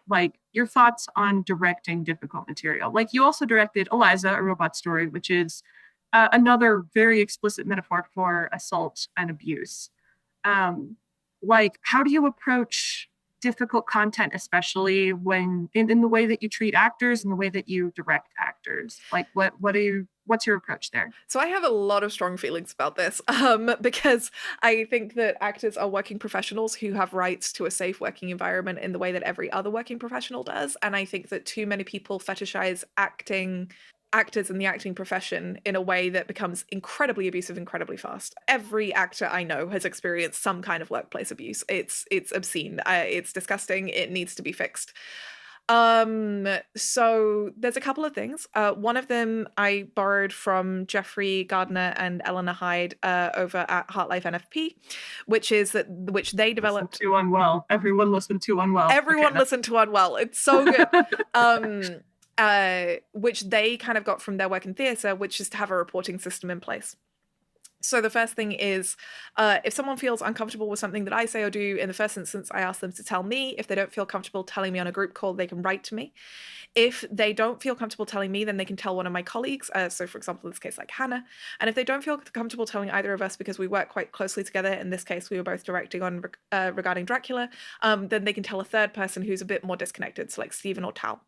like your thoughts on directing difficult material. Like you also directed Eliza, a robot story, which is another very explicit metaphor for assault and abuse. Like, how do you approach difficult content, especially when in the way that you treat actors and the way that you direct actors? Like, what's your approach there? So I have a lot of strong feelings about this because I think that actors are working professionals who have rights to a safe working environment in the way that every other working professional does. And I think that too many people fetishize actors in the acting profession in a way that becomes incredibly abusive incredibly fast. Every actor I know has experienced some kind of workplace abuse. It's obscene. It's disgusting. It needs to be fixed. So there's a couple of things. One of them I borrowed from Jeffrey Gardner and Eleanor Hyde over at Heartlife NFP, which they developed. Too Unwell. Everyone listened to Unwell. Everyone listened to Unwell. It's so good. Which they kind of got from their work in theatre, which is to have a reporting system in place. So the first thing is, if someone feels uncomfortable with something that I say or do, in the first instance, I ask them to tell me. If they don't feel comfortable telling me on a group call, they can write to me. If they don't feel comfortable telling me, then they can tell one of my colleagues. So for example, in this case, like Hannah. And if they don't feel comfortable telling either of us because we work quite closely together, in this case, we were both directing on regarding Dracula, then they can tell a third person who's a bit more disconnected, so like Stephen or Tal.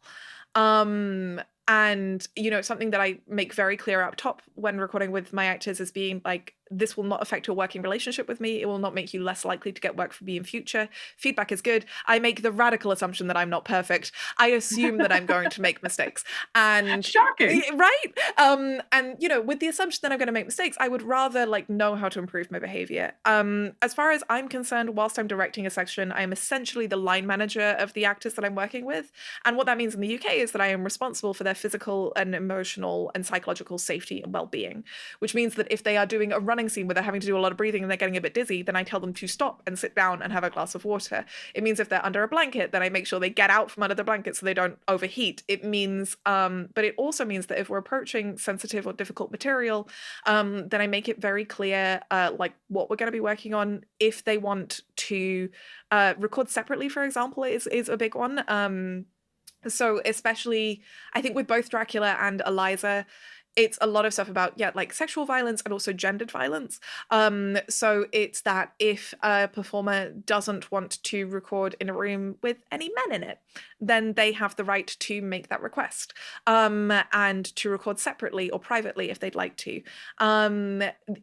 And, you know, something that I make very clear up top when recording with my actors is being like, this will not affect your working relationship with me. It will not make you less likely to get work from me in future. Feedback is good. I make the radical assumption that I'm not perfect. I assume that I'm going to make mistakes. And shocking, right? And you know, with the assumption that I'm going to make mistakes, I would rather like know how to improve my behavior. As far as I'm concerned, whilst I'm directing a section, I am essentially the line manager of the actors that I'm working with. And what that means in the UK is that I am responsible for their physical and emotional and psychological safety and well-being, which means that if they are doing a running scene where they're having to do a lot of breathing and they're getting a bit dizzy, then I tell them to stop and sit down and have a glass of water. It means if they're under a blanket, then I make sure they get out from under the blanket so they don't overheat. It means, but it also means that if we're approaching sensitive or difficult material, then I make it very clear, like what we're going to be working on. If they want to record separately, for example, is a big one. So especially, I think with both Dracula and Eliza, it's a lot of stuff about, like sexual violence and also gendered violence. So it's that if a performer doesn't want to record in a room with any men in it, then they have the right to make that request, and to record separately or privately if they'd like to.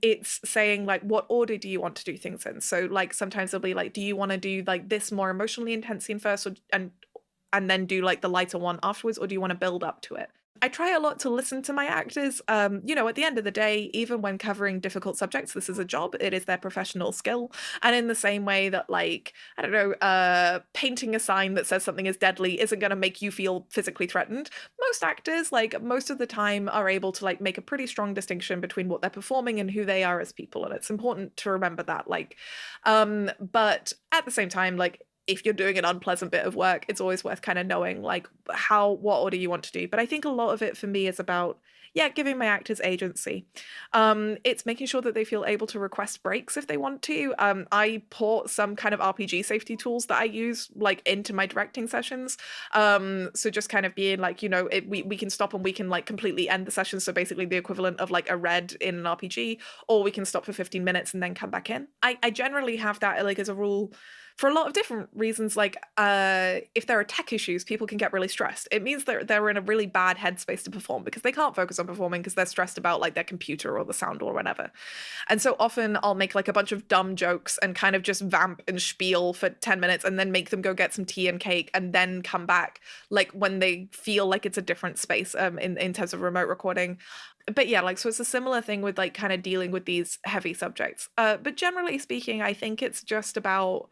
It's saying like, what order do you want to do things in? So like sometimes they'll be like, do you want to do like this more emotionally intense scene first, and then do like the lighter one afterwards, or do you want to build up to it? I try a lot to listen to my actors. You know, at the end of the day, even when covering difficult subjects, this is a job. It is their professional skill. And in the same way that, like, I don't know, painting a sign that says something is deadly isn't going to make you feel physically threatened. Most actors, like, most of the time are able to, like, make a pretty strong distinction between what they're performing and who they are as people. And it's important to remember that, like, but at the same time, like, if you're doing an unpleasant bit of work, it's always worth kind of knowing like what order you want to do. But I think a lot of it for me is about, giving my actors agency. It's making sure that they feel able to request breaks if they want to. I port some kind of RPG safety tools that I use like into my directing sessions. So just kind of being like, you know, we can stop and we can like completely end the session. So basically the equivalent of like a red in an RPG, or we can stop for 15 minutes and then come back in. I generally have that like as a rule for a lot of different reasons. Like if there are tech issues, people can get really stressed. It means that they're in a really bad headspace to perform because they can't focus on performing because they're stressed about like their computer or the sound or whatever. And so often I'll make like a bunch of dumb jokes and kind of just vamp and spiel for 10 minutes and then make them go get some tea and cake and then come back like when they feel like it's a different space in terms of remote recording. But yeah, like, so it's a similar thing with like kind of dealing with these heavy subjects. But generally speaking, I think it's just about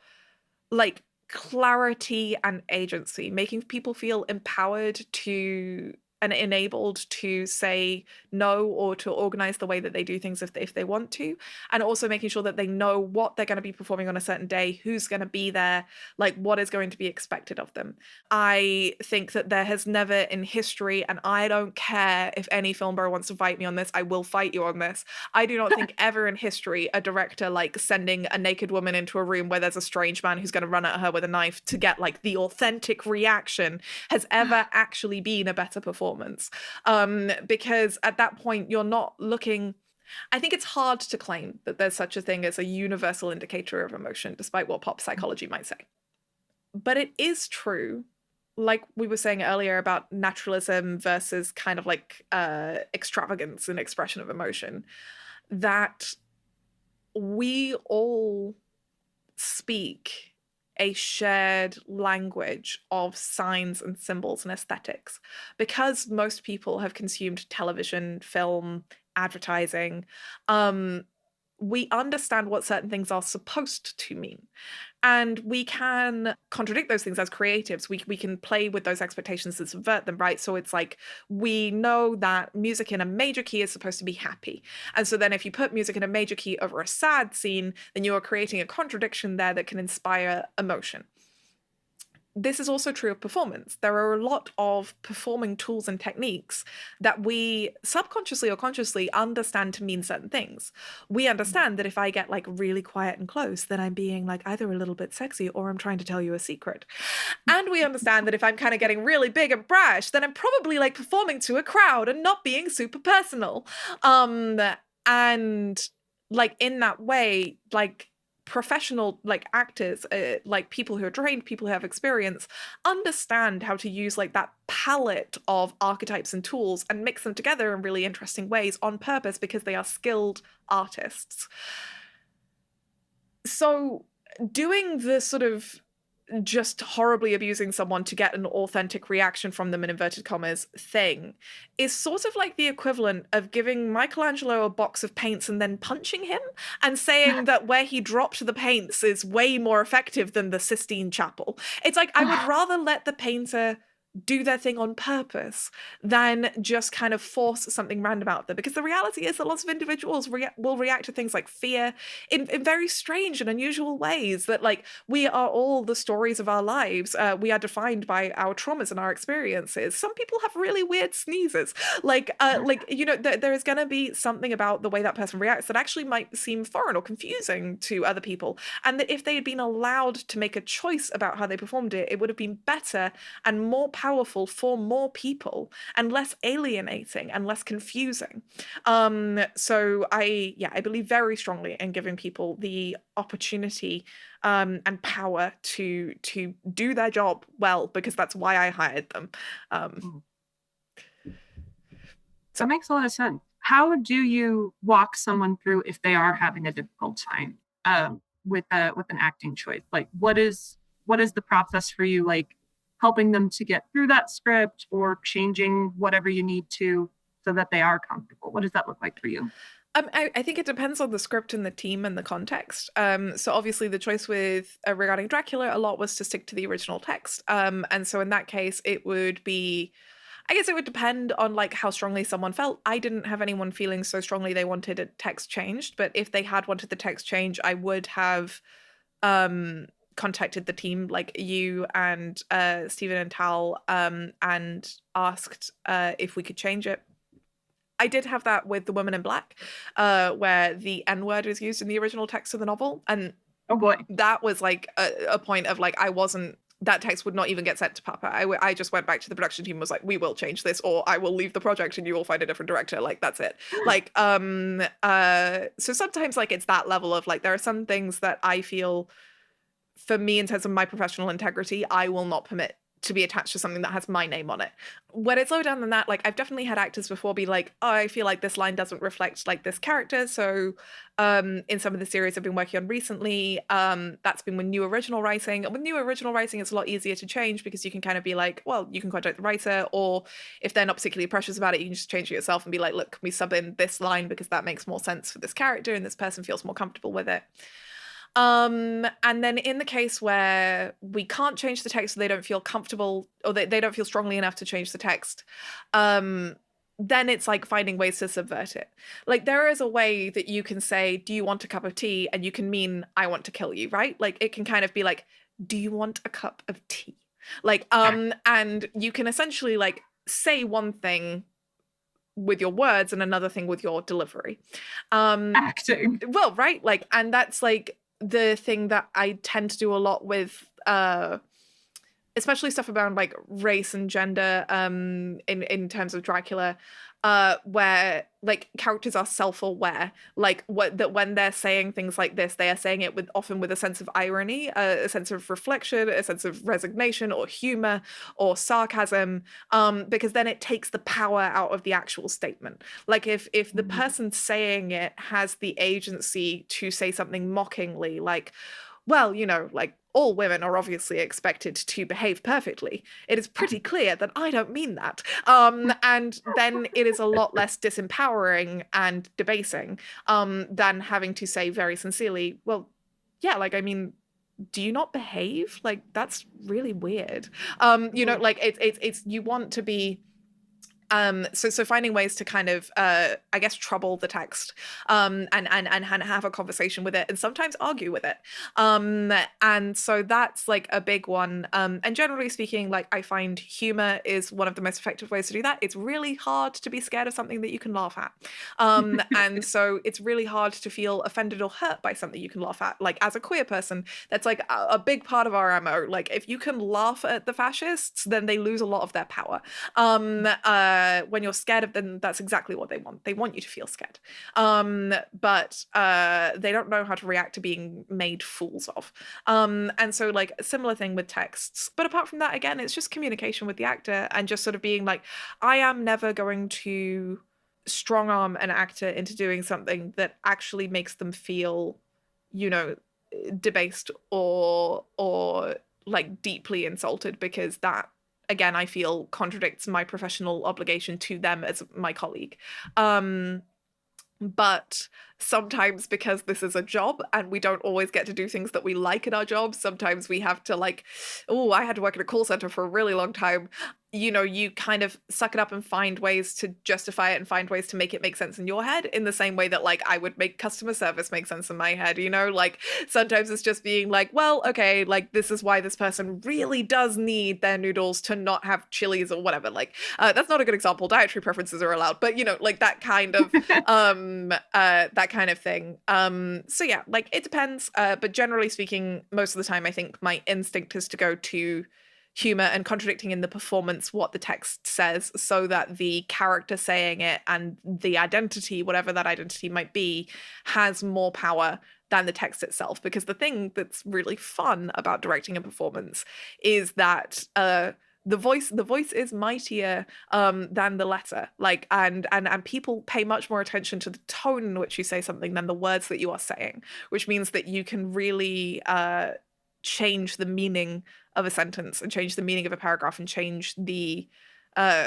like clarity and agency, making people feel empowered to and enabled to say no or to organize the way that they do things if they want to, and also making sure that they know what they're going to be performing on a certain day, who's going to be there, like what is going to be expected of them. I think that there has never in history, and I don't care if any film bro wants to fight me on this, I will fight you on this. I do not think ever in history a director like sending a naked woman into a room where there's a strange man who's going to run at her with a knife to get like the authentic reaction has ever actually been a better performance. Because at that point you're not looking. I think it's hard to claim that there's such a thing as a universal indicator of emotion, despite what pop psychology might say. But it is true, like we were saying earlier about naturalism versus kind of like extravagance and expression of emotion, that we all speak a shared language of signs and symbols and aesthetics. Because most people have consumed television, film, advertising, we understand what certain things are supposed to mean. And we can contradict those things as creatives. We can play with those expectations and subvert them, right? So it's like, we know that music in a major key is supposed to be happy. And so then if you put music in a major key over a sad scene, then you are creating a contradiction there that can inspire emotion. This is also true of performance. There are a lot of performing tools and techniques that we subconsciously or consciously understand to mean certain things. We understand that if I get like really quiet and close, then I'm being like either a little bit sexy or I'm trying to tell you a secret. And we understand that if I'm kind of getting really big and brash, then I'm probably like performing to a crowd and not being super personal. And like in that way, like professional like actors, like people who are trained, people who have experience, understand how to use like that palette of archetypes and tools and mix them together in really interesting ways on purpose because they are skilled artists. So doing the sort of just horribly abusing someone to get an authentic reaction from them in inverted commas thing is sort of like the equivalent of giving Michelangelo a box of paints and then punching him and saying that where he dropped the paints is way more effective than the Sistine Chapel. It's like, I would rather let the painter do their thing on purpose than just kind of force something random out there, because the reality is that lots of individuals will react to things like fear in very strange and unusual ways, that like we are all the stories of our lives. We are defined by our traumas and our experiences. Some people have really weird sneezes, like you know, there is going to be something about the way that person reacts that actually might seem foreign or confusing to other people, and that if they had been allowed to make a choice about how they performed it, it would have been better and more powerful for more people and less alienating and less confusing. So I believe very strongly in giving people the opportunity and power to do their job well, because that's why I hired them. So that makes a lot of sense. How do you walk someone through if they are having a difficult time with an acting choice? Like, what is the process for you? Like, helping them to get through that script or changing whatever you need to so that they are comfortable? What does that look like for you? I think it depends on the script and the team and the context. So obviously the choice with regarding Dracula a lot was to stick to the original text. And so in that case, it would be, I guess it would depend on like how strongly someone felt. I didn't have anyone feeling so strongly they wanted a text changed, but if they had wanted the text change, I would have contacted the team like you and Stephen and Tal and asked if we could change it. I did have that with The Woman in Black, where the N-word was used in the original text of the novel, and oh boy, that was like a point of like, that text would not even get sent to Papa. I just went back to the production team and was like, we will change this, or I will leave the project and you will find a different director. Like, that's it. Like, so sometimes like it's that level of like, there are some things that I feel for me, in terms of my professional integrity, I will not permit to be attached to something that has my name on it. When it's lower down than that, like I've definitely had actors before be like, oh, I feel like this line doesn't reflect like this character. So in some of the series I've been working on recently, that's been with new original writing. And with new original writing, it's a lot easier to change because you can kind of be like, well, you can contact the writer, or if they're not particularly precious about it, you can just change it yourself and be like, look, can we sub in this line because that makes more sense for this character and this person feels more comfortable with it. And then in the case where we can't change the text, or they don't feel comfortable, or they don't feel strongly enough to change the text, then it's like finding ways to subvert it. Like there is a way that you can say, do you want a cup of tea? And you can mean, I want to kill you, right? Like it can kind of be like, do you want a cup of tea? Like, and you can essentially like say one thing with your words and another thing with your delivery. Acting. Well, right? Like, and that's like the thing that I tend to do a lot with especially stuff around like race and gender in terms of Dracula, where like characters are self-aware, like that when they're saying things like this, they are saying it often with a sense of irony, a sense of reflection, a sense of resignation or humor or sarcasm, because then it takes the power out of the actual statement. Like if the person saying it has the agency to say something mockingly, like, well, you know, like all women are obviously expected to behave perfectly. It is pretty clear that I don't mean that. And then it is a lot less disempowering and debasing than having to say very sincerely, well, yeah, like, I mean, do you not behave? Like, that's really weird. You know, like it's you want to be so finding ways to kind of I guess trouble the text and have a conversation with it and sometimes argue with it, and so that's like a big one, and generally speaking, like I find humor is one of the most effective ways to do that. It's really hard to be scared of something that you can laugh at, and so it's really hard to feel offended or hurt by something you can laugh at. Like as a queer person, that's like a big part of our MO. Like if you can laugh at the fascists, then they lose a lot of their power. When you're scared of them, that's exactly what they want. They want you to feel scared. But they don't know how to react to being made fools of. And so like a similar thing with texts. But apart from that, again, it's just communication with the actor and just sort of being like, I am never going to strong arm an actor into doing something that actually makes them feel, you know, debased or like deeply insulted, because that, again, I feel contradicts my professional obligation to them as my colleague. But sometimes, because this is a job and we don't always get to do things that we like in our jobs, sometimes we have to like, oh, I had to work in a call center for a really long time. You know, you kind of suck it up and find ways to justify it and find ways to make it make sense in your head, in the same way that like I would make customer service make sense in my head, you know? Like sometimes it's just being like, well, okay, like this is why this person really does need their noodles to not have chilies or whatever. Like that's not a good example. Dietary preferences are allowed, but you know, like that kind of that kind of thing. So yeah, like it depends, but generally speaking, most of the time I think my instinct is to go to humor and contradicting in the performance what the text says, so that the character saying it and the identity, whatever that identity might be, has more power than the text itself. Because the thing that's really fun about directing a performance is that the voice is mightier than the letter. Like and people pay much more attention to the tone in which you say something than the words that you are saying, which means that you can really change the meaning of a sentence and change the meaning of a paragraph and change the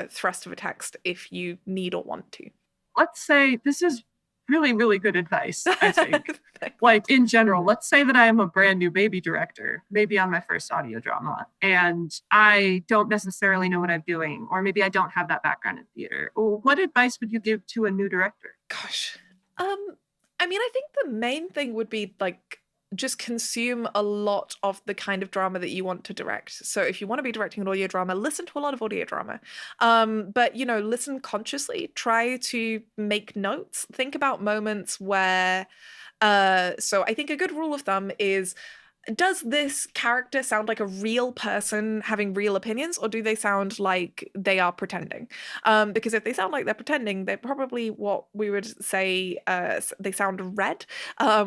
thrust of a text if you need or want to. Let's say this is really, really good advice, I think. Like in general, let's say that I am a brand new baby director, maybe on my first audio drama, and I don't necessarily know what I'm doing, or maybe I don't have that background in theater. What advice would you give to a new director? Gosh. I mean, I think the main thing would be like, just consume a lot of the kind of drama that you want to direct. So if you want to be directing an audio drama, listen to a lot of audio drama. But, you know, listen consciously. Try to make notes. Think about moments where... so I think a good rule of thumb is does this character sound like a real person having real opinions, or do they sound like they are pretending? Because if they sound like they're pretending, they're probably what we would say they sound read,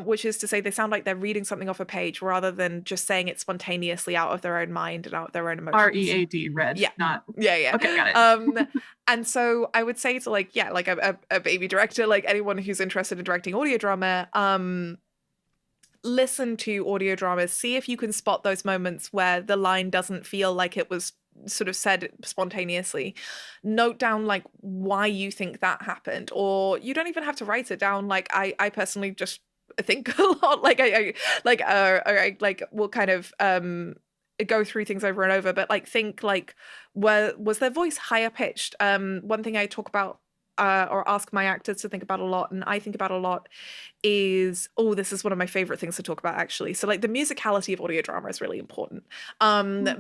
which is to say they sound like they're reading something off a page rather than just saying it spontaneously out of their own mind and out of their own emotions. R-E-A-D, read, yeah. not... Yeah. Okay, got it. And so I would say to like a baby director, like anyone who's interested in directing audio drama, listen to audio dramas, see if you can spot those moments where the line doesn't feel like it was sort of said spontaneously. Note down like why you think that happened, or you don't even have to write it down. Like I personally just think a lot. Like I will kind of go through things over and over, but like think like, was their voice higher pitched? One thing I talk about or ask my actors to think about a lot, and I think about a lot, is, this is one of my favorite things to talk about actually. So like the musicality of audio drama is really important,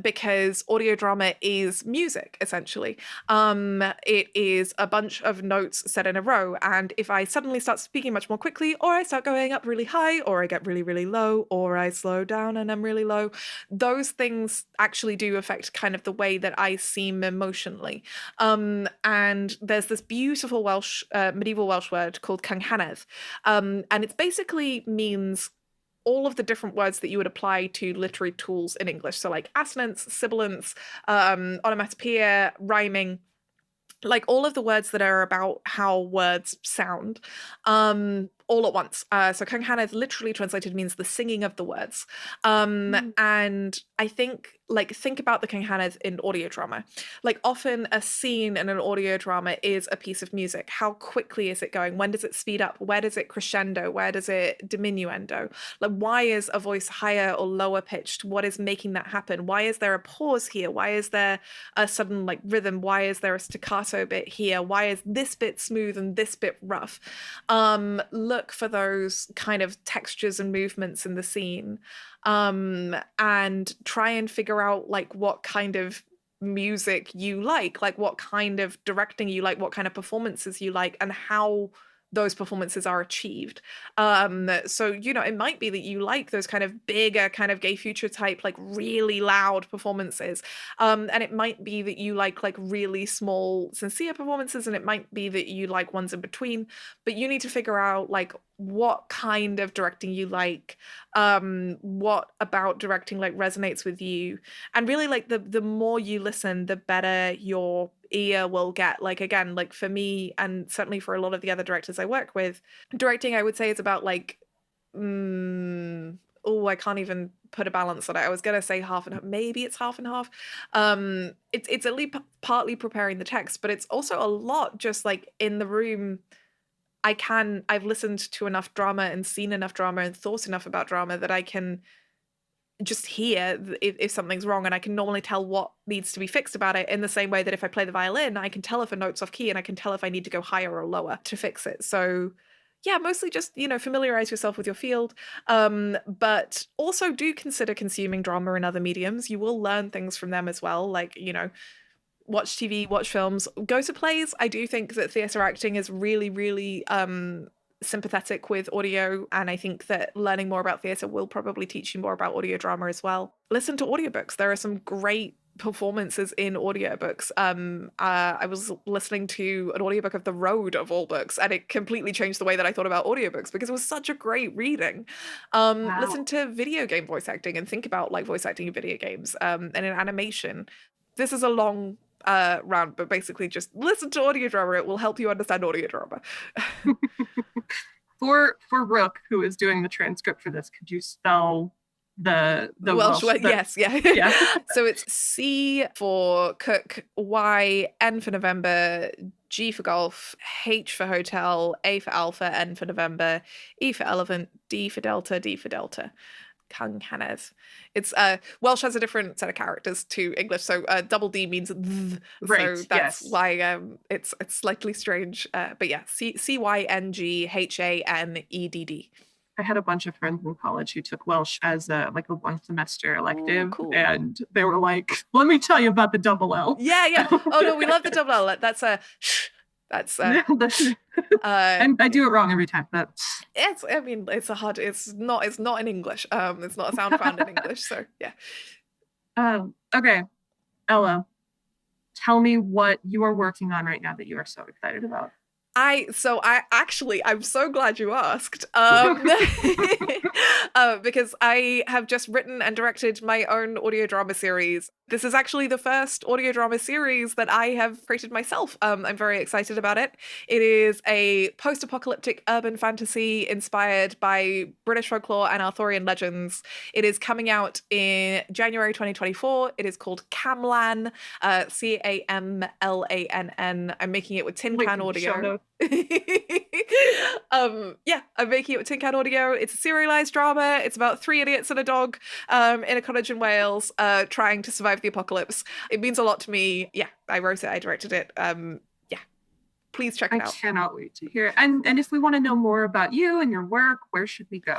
because audio drama is music essentially. It is a bunch of notes set in a row, and if I suddenly start speaking much more quickly, or I start going up really high, or I get really, really low, or I slow down and I'm really low, those things actually do affect kind of the way that I seem emotionally. And there's this beautiful medieval Welsh word called canghannedd, and it basically means all of the different words that you would apply to literary tools in English. So like assonance, sibilance, onomatopoeia, rhyming, like all of the words that are about how words sound, all at once. So canghannedd literally translated means the singing of the words. And I think about the canghannedd in audio drama. Like often a scene in an audio drama is a piece of music. How quickly is it going? When does it speed up? Where does it crescendo? Where does it diminuendo? Like why is a voice higher or lower pitched? What is making that happen? Why is there a pause here? Why is there a sudden like rhythm? Why is there a staccato bit here? Why is this bit smooth and this bit rough? Look for those kind of textures and movements in the scene, and try and figure out like what kind of music you like what kind of directing you like, what kind of performances you like, and how those performances are achieved. So, it might be that you like those kind of bigger, kind of gay future type, like really loud performances. And it might be that you like really small, sincere performances, and it might be that you like ones in between. But you need to figure out like what kind of directing you like, what about directing like resonates with you. And really like the more you listen, the better your ear will get. Like again, like for me, and certainly for a lot of the other directors I work with, directing I would say is about like I can't even put a balance on it. I was gonna say half and half, maybe it's half and half. It's at least partly preparing the text, but it's also a lot just like in the room. I've listened to enough drama and seen enough drama and thought enough about drama that I can just hear if something's wrong, and I can normally tell what needs to be fixed about it, in the same way that if I play the violin, I can tell if a note's off key and I can tell if I need to go higher or lower to fix it. So yeah, mostly just, familiarize yourself with your field, but also do consider consuming drama in other mediums. You will learn things from them as well, like, watch TV, watch films, go to plays. I do think that theatre acting is really, really sympathetic with audio, and I think that learning more about theatre will probably teach you more about audio drama as well. Listen to audiobooks. There are some great performances in audiobooks. I was listening to an audiobook of The Road of all books, and it completely changed the way that I thought about audiobooks because it was such a great reading. Wow. Listen to video game voice acting and think about like voice acting in video games, and in animation. This is a long round, but basically just listen to audio drama. It will help you understand audio drama. For Rook, who is doing the transcript for this, could you spell the Welsh word? Yes, yeah. So it's C for cook, Y, N for November, G for golf, H for hotel, A for alpha, N for November, E for elephant, D for delta, D for delta. Canghannedd. It's Welsh has a different set of characters to English, so double D means th, right, so that's why it's slightly strange. But yeah, CYNGHANEDD. I had a bunch of friends in college who took Welsh as a one semester elective. Cool. And they were like, "Let me tell you about the double L." Yeah. Oh no, we love the double L. That's a sh. That's and I do it wrong every time. That's it's not in English. It's not a sound found in English. So yeah. Okay, Ella, tell me what you are working on right now that you are so excited about. I'm so glad you asked. Because I have just written and directed my own audio drama series. This is actually the first audio drama series that I have created myself. I'm very excited about it. It is a post-apocalyptic urban fantasy inspired by British folklore and Arthurian legends. It is coming out in January 2024. It is called Camlann, Camlann. I'm making it with Tin Can Audio. I'm making it with Tin Can Audio. It's a serialized drama. It's about 3 idiots and a dog in a cottage in Wales trying to survive the apocalypse. It means a lot to me. Yeah, I wrote it, I directed it. Please check it out. I cannot wait to hear it. And if we want to know more about you and your work, where should we go?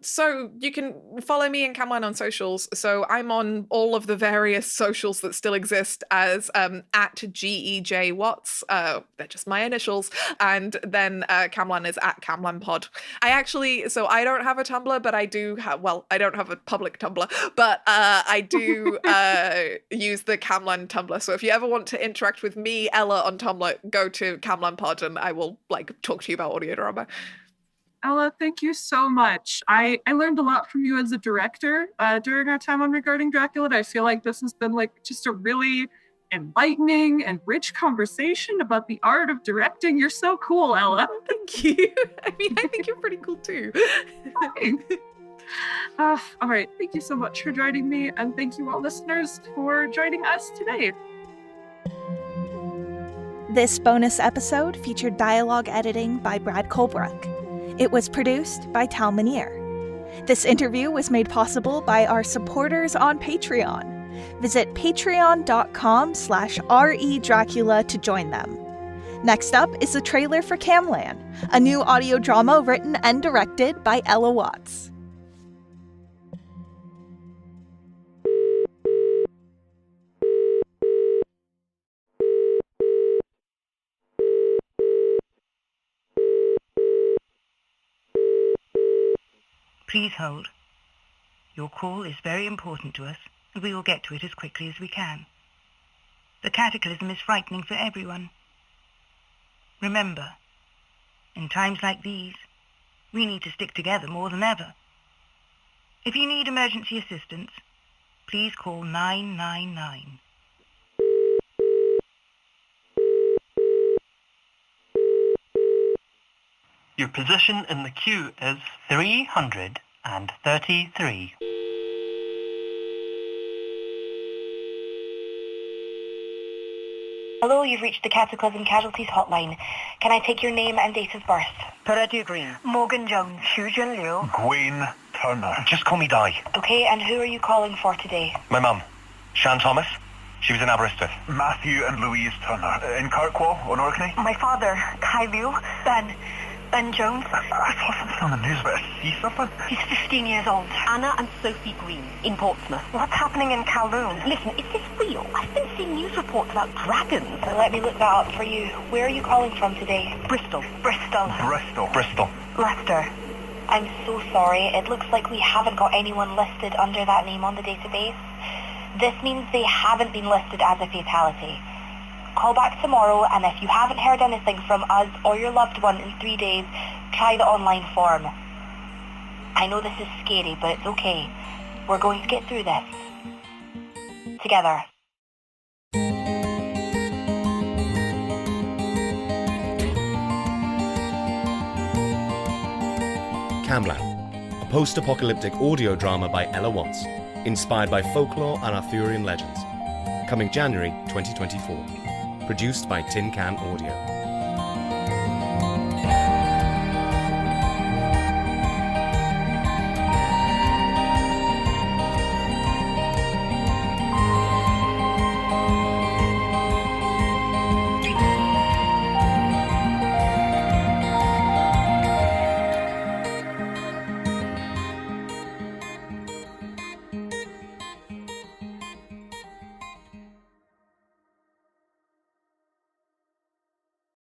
So you can follow me and Camlann on socials. So I'm on all of the various socials that still exist as at GEJ Watts. They're just my initials. And then Camlann is at Camlann Pod. I don't have a Tumblr, but I do have, I don't have a public Tumblr, but I do use the Camlann Tumblr. So if you ever want to interact with me, Ella, on Tumblr, go to Camlann Pod and I will talk to you about audio drama. Ella, thank you so much. I learned a lot from you as a director during our time on Regarding Dracula. I feel like this has been just a really enlightening and rich conversation about the art of directing. You're so cool, Ella. Oh, thank you. I think you're pretty cool too. All right. Thank you so much for joining me, and thank you all listeners for joining us today. This bonus episode featured dialogue editing by Brad Colbroock. It was produced by Tal Minear. This interview was made possible by our supporters on Patreon. Visit patreon.com/REDracula to join them. Next up is the trailer for Camlann, a new audio drama written and directed by Ella Watts. Please hold. Your call is very important to us, and we will get to it as quickly as we can. The cataclysm is frightening for everyone. Remember, in times like these, we need to stick together more than ever. If you need emergency assistance, please call 999. Your position in the queue is 333. Hello, you've reached the Cataclysm Casualties Hotline. Can I take your name and date of birth? Peretti Green. Morgan Jones. Susan Liu. Gwen Turner. Just call me Di. Okay, and who are you calling for today? My mum, Shan Thomas. She was in Aberystwyth. Matthew and Louise Turner. In Kirkwall, on Orkney. My father, Kai Liu. Ben Jones. I saw something on the news about a sea serpent. He's 15 years old. Anna and Sophie Green in Portsmouth. What's happening in Kowloon? Listen, is this real? I've been seeing news reports about dragons. Let me look that up for you. Where are you calling from today? Bristol. Bristol. Leicester. I'm so sorry. It looks like we haven't got anyone listed under that name on the database. This means they haven't been listed as a fatality. Call back tomorrow, and if you haven't heard anything from us or your loved one in 3 days, try the online form. I know this is scary, but it's okay. We're going to get through this. Together. Camlann, a post-apocalyptic audio drama by Ella Watts, inspired by folklore and Arthurian legends. Coming January 2024. Produced by Tin Can Audio.